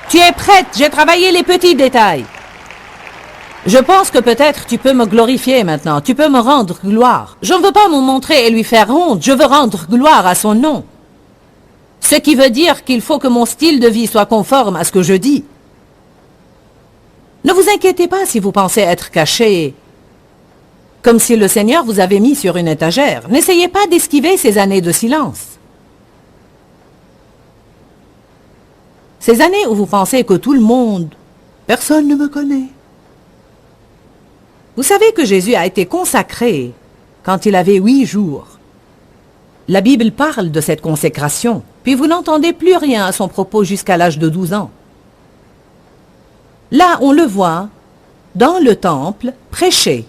Tu es prête, j'ai travaillé les petits détails. Je pense que peut-être tu peux me glorifier maintenant, tu peux me rendre gloire. Je ne veux pas me montrer et lui faire honte, je veux rendre gloire à son nom. Ce qui veut dire qu'il faut que mon style de vie soit conforme à ce que je dis. Ne vous inquiétez pas si vous pensez être caché, comme si le Seigneur vous avait mis sur une étagère. N'essayez pas d'esquiver ces années de silence. Ces années où vous pensez que tout le monde, personne ne me connaît. Vous savez que Jésus a été consacré quand il avait 8 jours. La Bible parle de cette consécration, puis vous n'entendez plus rien à son propos jusqu'à l'âge de 12 ans. Là, on le voit, dans le temple, prêcher.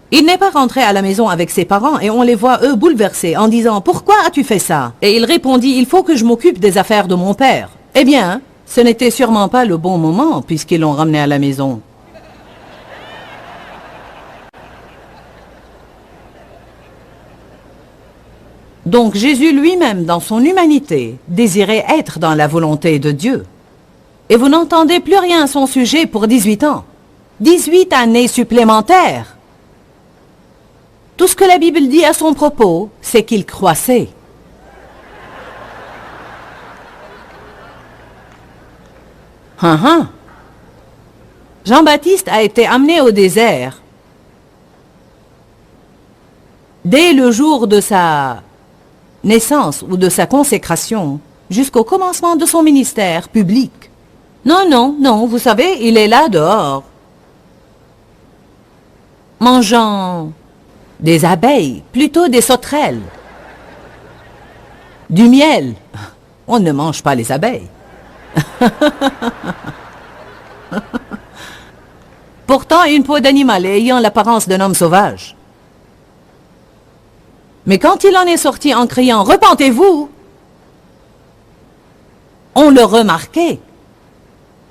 Il n'est pas rentré à la maison avec ses parents et on les voit, eux, bouleversés en disant « Pourquoi as-tu fait ça ?» Et il répondit « Il faut que je m'occupe des affaires de mon père. » Eh bien, ce n'était sûrement pas le bon moment puisqu'ils l'ont ramené à la maison. Donc Jésus lui-même, dans son humanité, désirait être dans la volonté de Dieu. Et vous n'entendez plus rien à son sujet pour 18 ans. 18 années supplémentaires. Tout ce que la Bible dit à son propos, c'est qu'il croissait. Jean-Baptiste a été amené au désert dès le jour de sa naissance ou de sa consécration jusqu'au commencement de son ministère public. Non, vous savez, il est là dehors, mangeant des abeilles, plutôt des sauterelles, du miel. On ne mange pas les abeilles. Pourtant, une peau d'animal ayant l'apparence d'un homme sauvage. Mais quand il en est sorti en criant « Repentez-vous !» on le remarquait.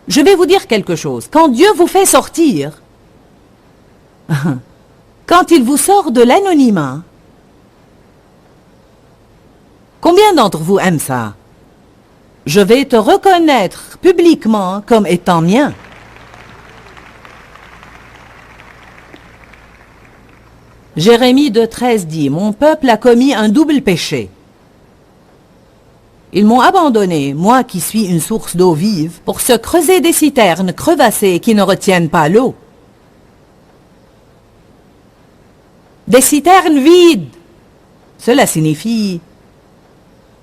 Je vais vous dire quelque chose. Quand Dieu vous fait sortir, quand il vous sort de l'anonymat, combien d'entre vous aiment ça? Je vais te reconnaître publiquement comme étant mien. Jérémie 2,13 dit, « Mon peuple a commis un double péché. Ils m'ont abandonné, moi qui suis une source d'eau vive, pour se creuser des citernes crevassées qui ne retiennent pas l'eau. » Des citernes vides. Cela signifie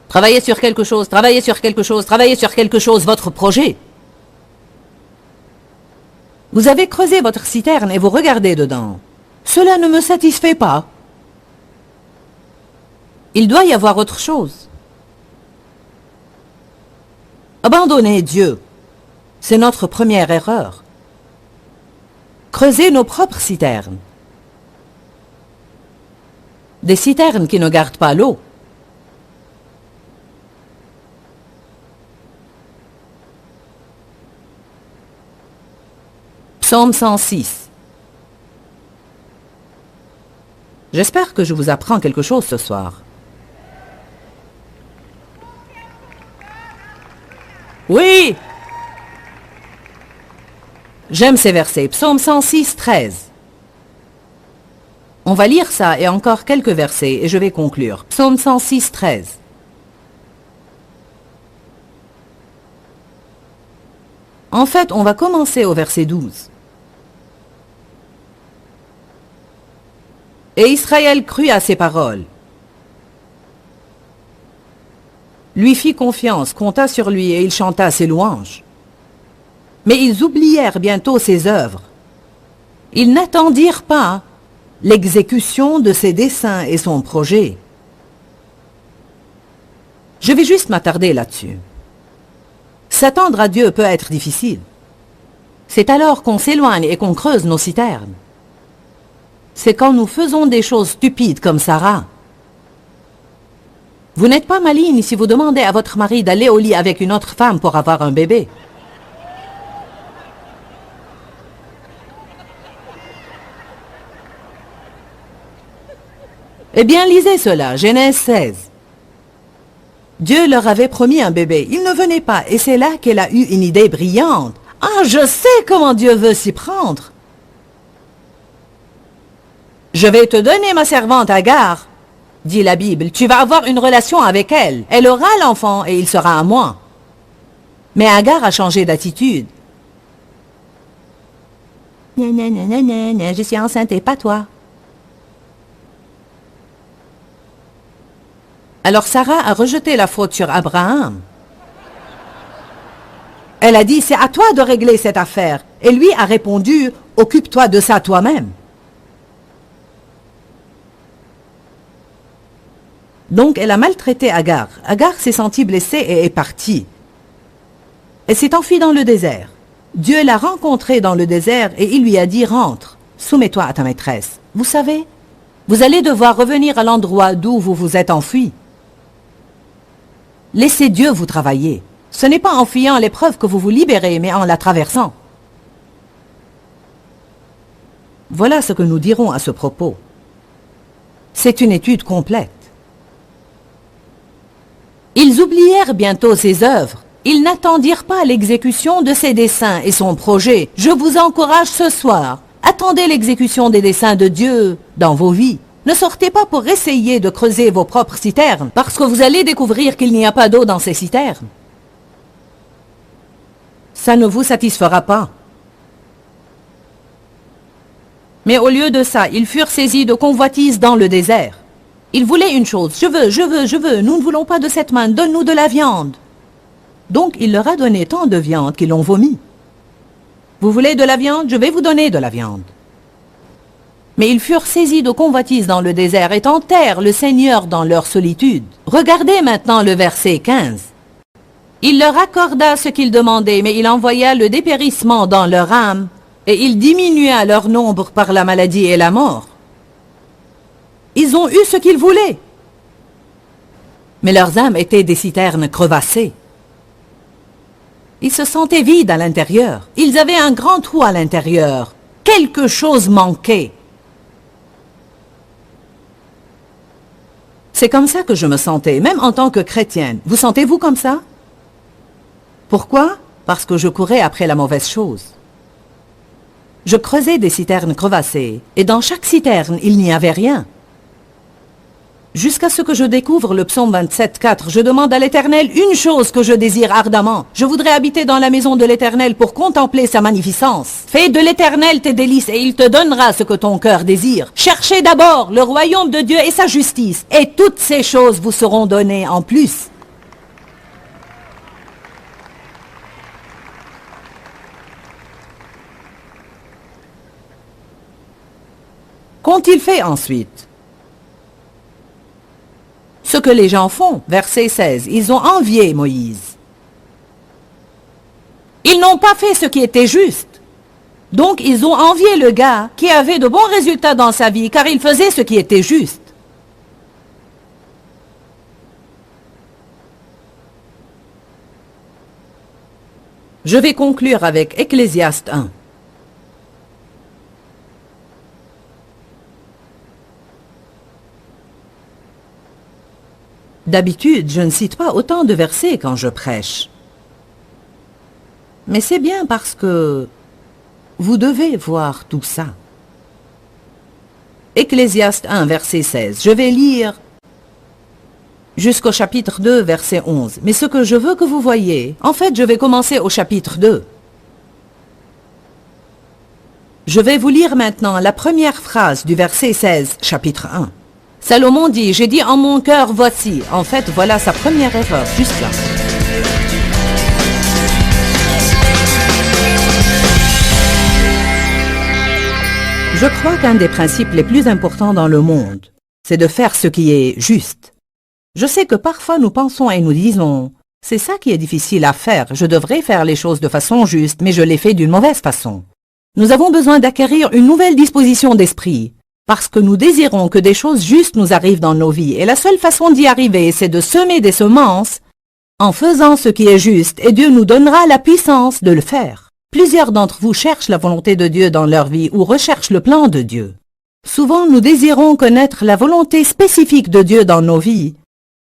travaillez sur quelque chose, travaillez sur quelque chose, travaillez sur quelque chose, votre projet. Vous avez creusé votre citerne et vous regardez dedans. Cela ne me satisfait pas. Il doit y avoir autre chose. Abandonner Dieu, c'est notre première erreur. Creuser nos propres citernes. Des citernes qui ne gardent pas l'eau. Psaume 106. J'espère que je vous apprends quelque chose ce soir. Oui! J'aime ces versets. Psaume 106, 13. On va lire ça et encore quelques versets et je vais conclure. Psaume 106, 13. En fait, on va commencer au verset 12. Et Israël crut à ses paroles, lui fit confiance, compta sur lui et il chanta ses louanges. Mais ils oublièrent bientôt ses œuvres. Ils n'attendirent pas l'exécution de ses desseins et son projet. Je vais juste m'attarder là-dessus. S'attendre à Dieu peut être difficile. C'est alors qu'on s'éloigne et qu'on creuse nos citernes. C'est quand nous faisons des choses stupides comme Sarah. Vous n'êtes pas maligne si vous demandez à votre mari d'aller au lit avec une autre femme pour avoir un bébé. Eh bien, lisez cela, Genèse 16. Dieu leur avait promis un bébé. Il ne venait pas, et c'est là qu'elle a eu une idée brillante. Ah, je sais comment Dieu veut s'y prendre. Je vais te donner ma servante Agar, dit la Bible. Tu vas avoir une relation avec elle. Elle aura l'enfant et il sera à moi. Mais Agar a changé d'attitude. Je suis enceinte et pas toi. Alors Sarah a rejeté la faute sur Abraham. Elle a dit, c'est à toi de régler cette affaire. Et lui a répondu, occupe-toi de ça toi-même. Donc elle a maltraité Agar. Agar s'est sentie blessée et est partie. Elle s'est enfuie dans le désert. Dieu l'a rencontrée dans le désert et il lui a dit, rentre, soumets-toi à ta maîtresse. Vous savez, vous allez devoir revenir à l'endroit d'où vous vous êtes enfui. Laissez Dieu vous travailler. Ce n'est pas en fuyant l'épreuve que vous vous libérez, mais en la traversant. Voilà ce que nous dirons à ce propos. C'est une étude complète. Ils oublièrent bientôt ses œuvres. Ils n'attendirent pas l'exécution de ses desseins et son projet. Je vous encourage ce soir. Attendez l'exécution des desseins de Dieu dans vos vies. Ne sortez pas pour essayer de creuser vos propres citernes, parce que vous allez découvrir qu'il n'y a pas d'eau dans ces citernes. Ça ne vous satisfera pas. Mais au lieu de ça, ils furent saisis de convoitise dans le désert. Ils voulaient une chose, je veux, nous ne voulons pas de cette manne, donne-nous de la viande. Donc il leur a donné tant de viande qu'ils l'ont vomi. Vous voulez de la viande, je vais vous donner de la viande. Mais ils furent saisis de convoitise dans le désert et tentèrent le Seigneur dans leur solitude. Regardez maintenant le verset 15. Il leur accorda ce qu'ils demandaient, mais il envoya le dépérissement dans leur âme, et il diminua leur nombre par la maladie et la mort. Ils ont eu ce qu'ils voulaient. Mais leurs âmes étaient des citernes crevassées. Ils se sentaient vides à l'intérieur. Ils avaient un grand trou à l'intérieur. Quelque chose manquait. C'est comme ça que je me sentais, même en tant que chrétienne. Vous sentez-vous comme ça? Pourquoi? Parce que je courais après la mauvaise chose. Je creusais des citernes crevassées, et dans chaque citerne, il n'y avait rien. Jusqu'à ce que je découvre le psaume 27:4, je demande à l'Éternel une chose que je désire ardemment. Je voudrais habiter dans la maison de l'Éternel pour contempler sa magnificence. Fais de l'Éternel tes délices et il te donnera ce que ton cœur désire. Cherchez d'abord le royaume de Dieu et sa justice, et toutes ces choses vous seront données en plus. Qu'ont-ils fait ensuite? Ce que les gens font, verset 16, ils ont envié Moïse. Ils n'ont pas fait ce qui était juste. Donc ils ont envié le gars qui avait de bons résultats dans sa vie car il faisait ce qui était juste. Je vais conclure avec Ecclésiaste 1. D'habitude, je ne cite pas autant de versets quand je prêche. Mais c'est bien parce que vous devez voir tout ça. Ecclésiaste 1, verset 16. Je vais lire jusqu'au chapitre 2, verset 11. Mais ce que je veux que vous voyez, en fait, je vais commencer au chapitre 2. Je vais vous lire maintenant la première phrase du verset 16, chapitre 1. Salomon dit, j'ai dit en mon cœur, voici. En fait, voilà sa première erreur, juste là. Je crois qu'un des principes les plus importants dans le monde, c'est de faire ce qui est juste. Je sais que parfois nous pensons et nous disons, c'est ça qui est difficile à faire, je devrais faire les choses de façon juste, mais je les fais d'une mauvaise façon. Nous avons besoin d'acquérir une nouvelle disposition d'esprit. Parce que nous désirons que des choses justes nous arrivent dans nos vies. Et la seule façon d'y arriver, c'est de semer des semences en faisant ce qui est juste. Et Dieu nous donnera la puissance de le faire. Plusieurs d'entre vous cherchent la volonté de Dieu dans leur vie ou recherchent le plan de Dieu. Souvent, nous désirons connaître la volonté spécifique de Dieu dans nos vies.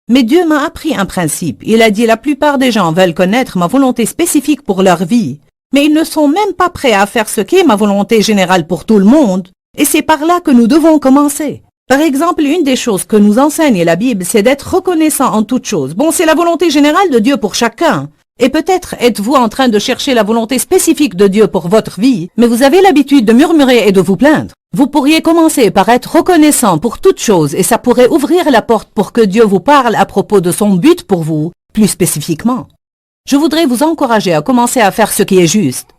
Mais Dieu m'a appris un principe. Il a dit la plupart des gens veulent connaître ma volonté spécifique pour leur vie. Mais ils ne sont même pas prêts à faire ce qu'est ma volonté générale pour tout le monde. Et c'est par là que nous devons commencer. Par exemple, une des choses que nous enseigne la Bible, c'est d'être reconnaissant en toutes choses. Bon, c'est la volonté générale de Dieu pour chacun. Et peut-être êtes-vous en train de chercher la volonté spécifique de Dieu pour votre vie, mais vous avez l'habitude de murmurer et de vous plaindre. Vous pourriez commencer par être reconnaissant pour toutes choses et ça pourrait ouvrir la porte pour que Dieu vous parle à propos de son but pour vous, plus spécifiquement. Je voudrais vous encourager à commencer à faire ce qui est juste.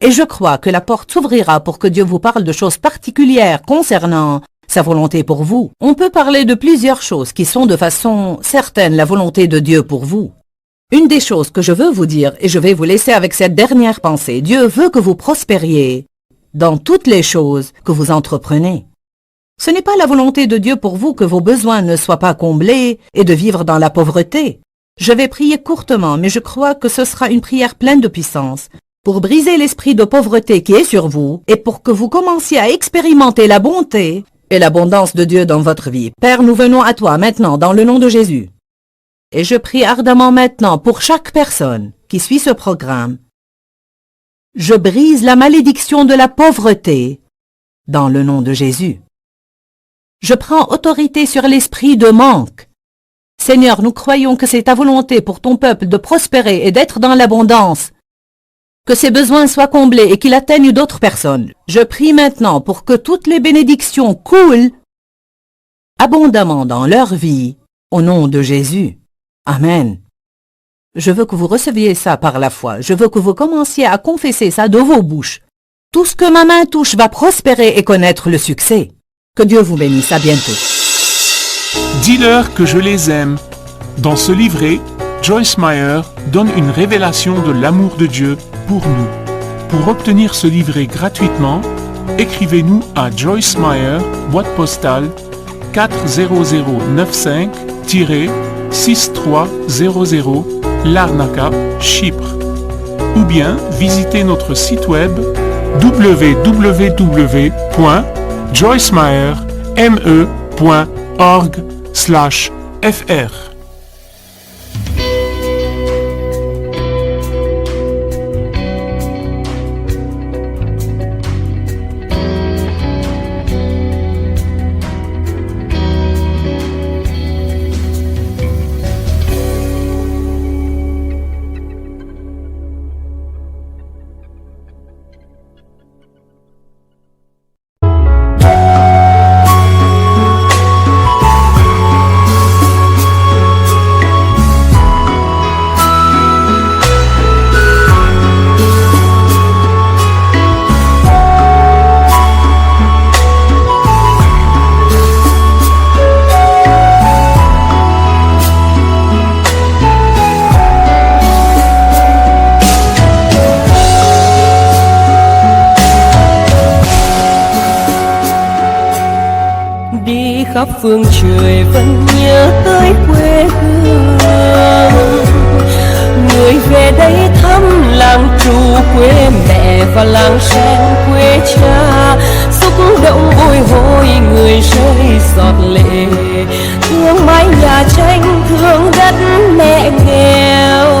Et je crois que la porte s'ouvrira pour que Dieu vous parle de choses particulières concernant sa volonté pour vous. On peut parler de plusieurs choses qui sont de façon certaine la volonté de Dieu pour vous. Une des choses que je veux vous dire, et je vais vous laisser avec cette dernière pensée, Dieu veut que vous prospériez dans toutes les choses que vous entreprenez. Ce n'est pas la volonté de Dieu pour vous que vos besoins ne soient pas comblés et de vivre dans la pauvreté. Je vais prier courtement, mais je crois que ce sera une prière pleine de puissance pour briser l'esprit de pauvreté qui est sur vous et pour que vous commenciez à expérimenter la bonté et l'abondance de Dieu dans votre vie. Père, nous venons à toi maintenant dans le nom de Jésus. Et je prie ardemment maintenant pour chaque personne qui suit ce programme. Je brise la malédiction de la pauvreté dans le nom de Jésus. Je prends autorité sur l'esprit de manque. Seigneur, nous croyons que c'est ta volonté pour ton peuple de prospérer et d'être dans l'abondance, que ses besoins soient comblés et qu'il atteigne d'autres personnes. Je prie maintenant pour que toutes les bénédictions coulent abondamment dans leur vie, au nom de Jésus. Amen. Je veux que vous receviez ça par la foi. Je veux que vous commenciez à confesser ça de vos bouches. Tout ce que ma main touche va prospérer et connaître le succès. Que Dieu vous bénisse. À bientôt. Dis-leur que je les aime. Dans ce livret, Joyce Meyer donne une révélation de l'amour de Dieu pour nous. Pour obtenir ce livret gratuitement, écrivez-nous à Joyce Meyer, boîte postale 40095-6300, Larnaca, Chypre. ou bien visitez notre site web www.joycemeyer.org/fr. khắp phương trời vẫn nhớ tới quê hương. Người về đây thăm làng trù quê mẹ và làng sen quê cha, xúc động bồi hồi người rơi giọt lệ, thương mái nhà tranh thương đất mẹ nghèo.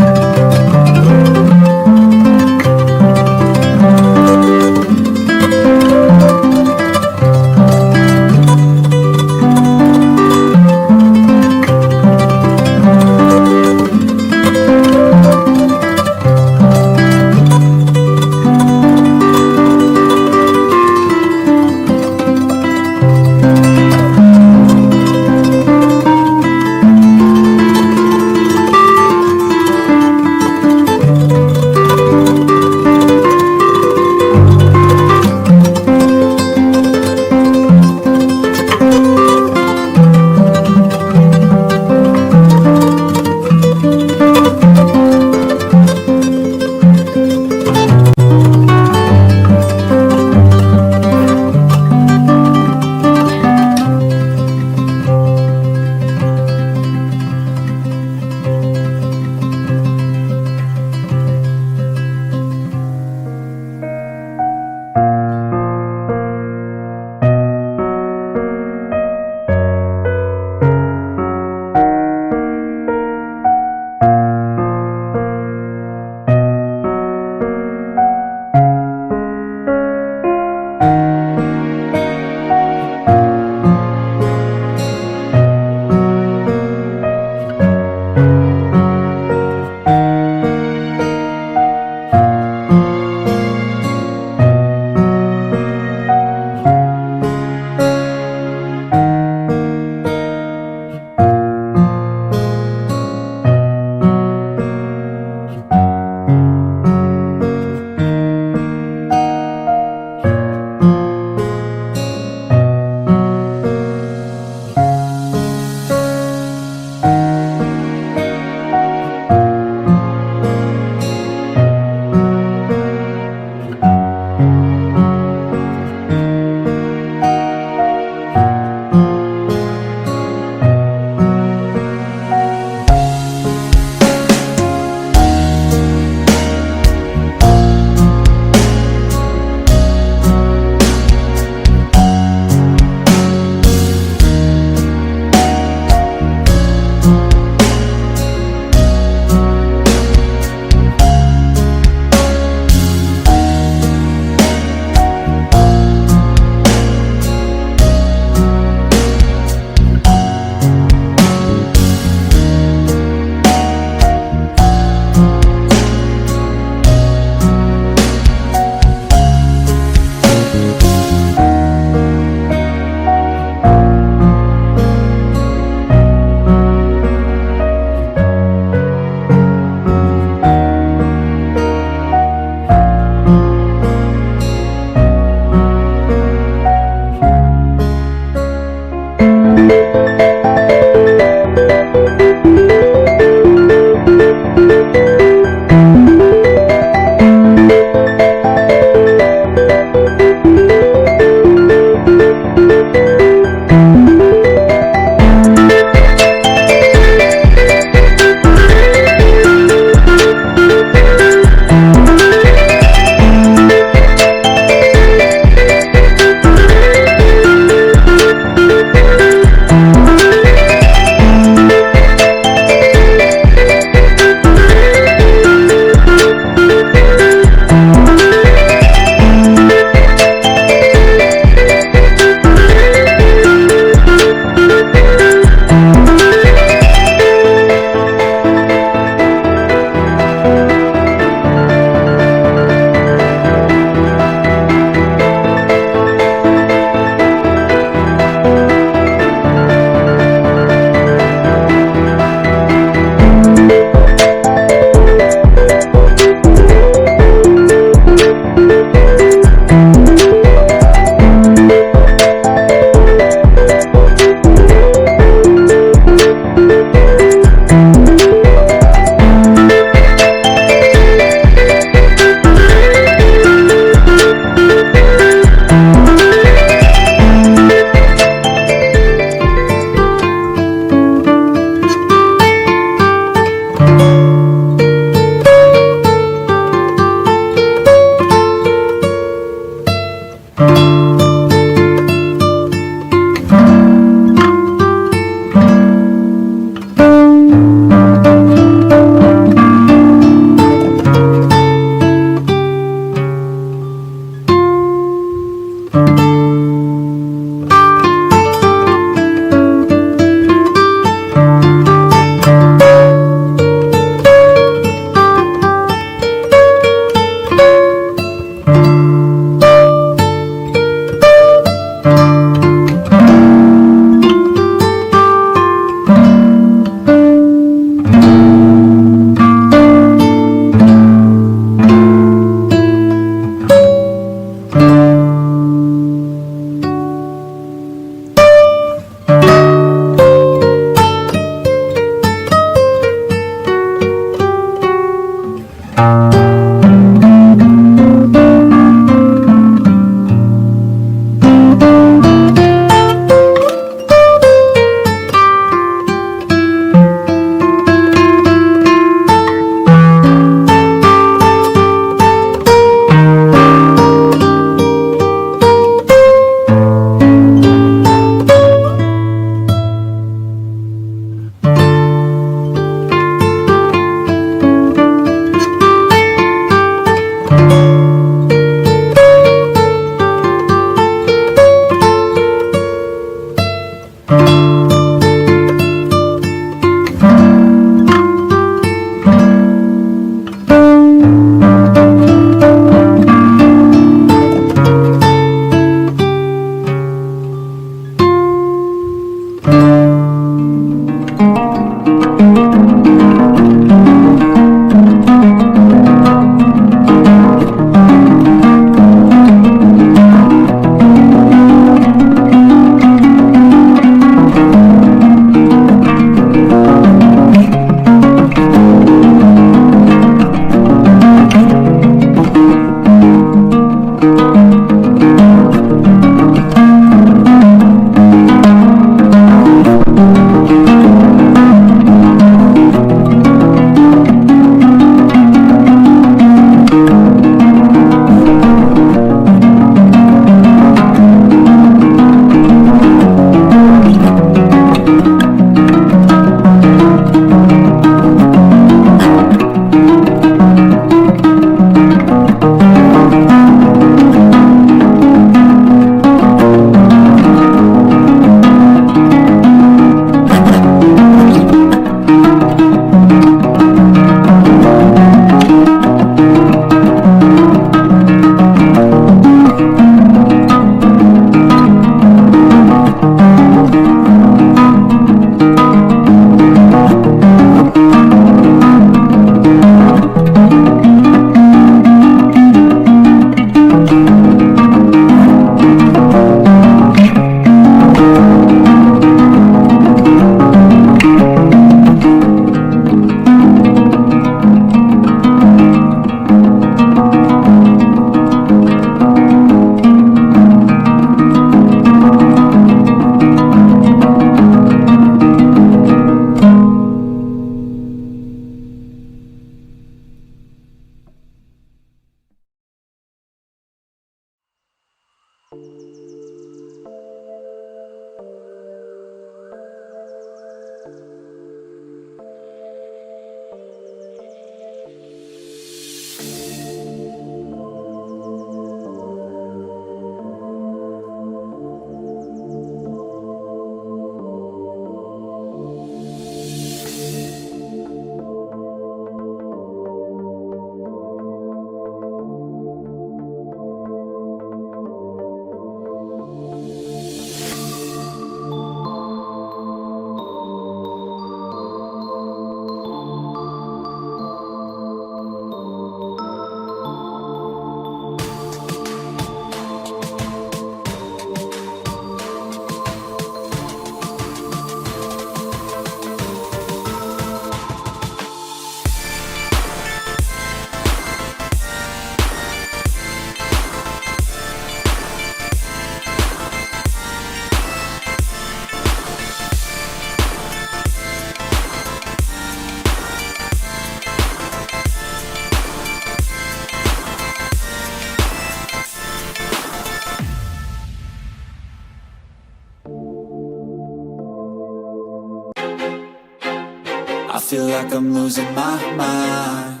feel like I'm losing my mind.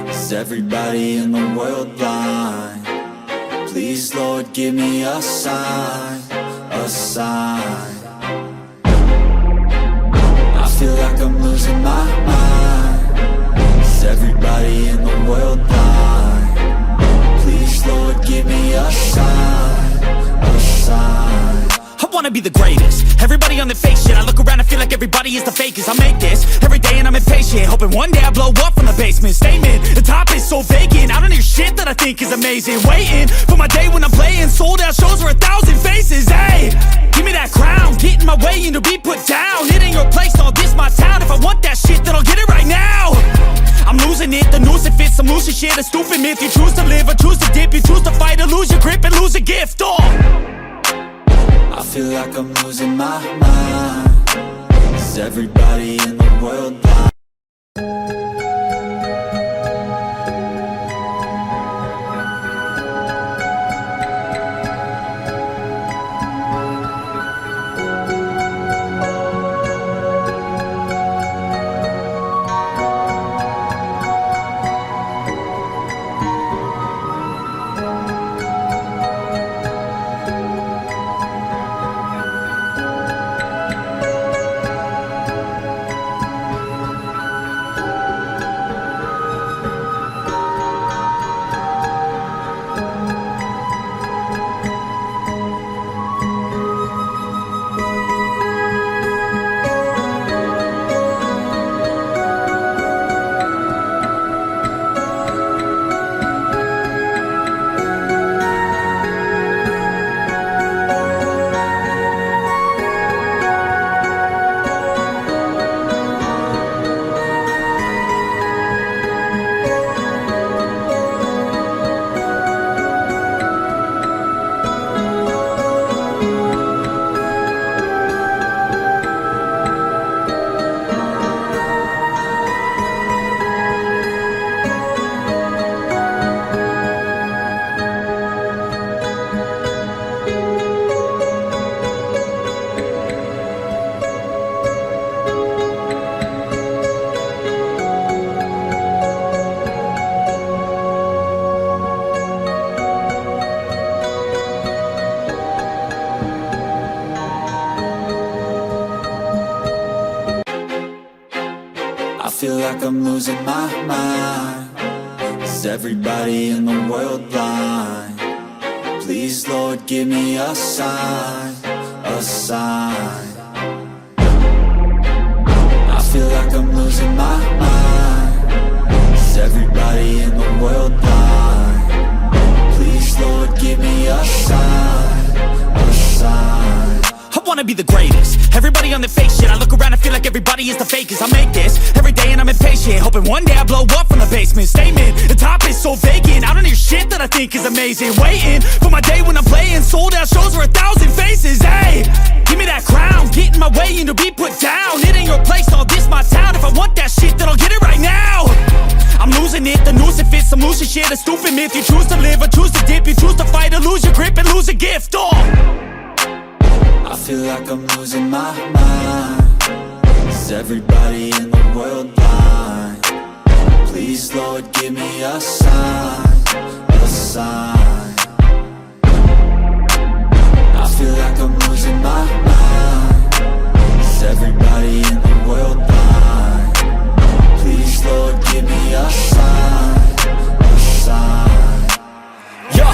Is everybody in the world blind? Please, Lord, give me a sign, a sign. I feel like I'm losing my mind. Is everybody in the world blind? Please, Lord, give me a sign, a sign. I wanna be the greatest. Everybody on the fake shit. I look around and feel like everybody is the fakest. I make this every day and I'm impatient, hoping one day I blow up from the basement. Statement, the top is so vacant. I don't hear shit that I think is amazing. Waiting for my day when I'm playing sold out shows for 1,000 faces. Hey, give me that crown, get in my way and to be put down. It ain't your place, no, this my town. If I want that shit, then I'll get it right now. I'm losing it, the noose it fits, some losing shit, a stupid myth. You choose to live or choose to dip, you choose to fight or lose your grip and lose a gift. I feel like I'm losing my mind. Is everybody in the world blind? I feel like I'm losing my mind. Is everybody in the world blind? Please, Lord, give me a sign, a sign. I feel like I'm losing my mind. Is everybody in the world blind? Please, Lord, give me a sign, a sign. I wanna be the greatest. Everybody on the fake shit. I look around and feel like everybody is the fakest. I make this every day and I'm impatient, hoping one day I blow up from the basement. Statement, the top is so vacant. I don't hear shit that I think is amazing. Waiting for my day when I'm playing sold out shows for 1,000 faces. Hey, give me that crown, get in my way and to be put down. It ain't your place, no, this my town. If I want that shit, then I'll get it right now. I'm losing it, the noose it fits, some losing shit, a stupid myth. You choose to live or choose to dip, you choose to fight or lose your grip and lose a gift. I feel like I'm losing my mind. Is everybody in the world blind? Please, Lord, give me a sign, a sign. I feel like I'm losing my mind. Is everybody in the world blind? Please, Lord, give me a sign, a sign. Yeah.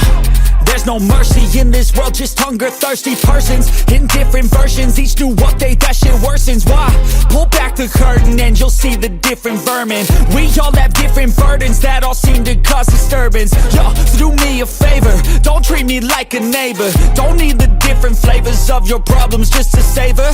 There's no mercy in this world, just hunger-thirsty persons in different versions, each new update, that shit worsens. Why? Pull back the curtain and you'll see the different vermin. We all have different burdens that all seem to cause disturbance. Yo, do me a favor, don't treat me like a neighbor. Don't need the different flavors of your problems just to savor.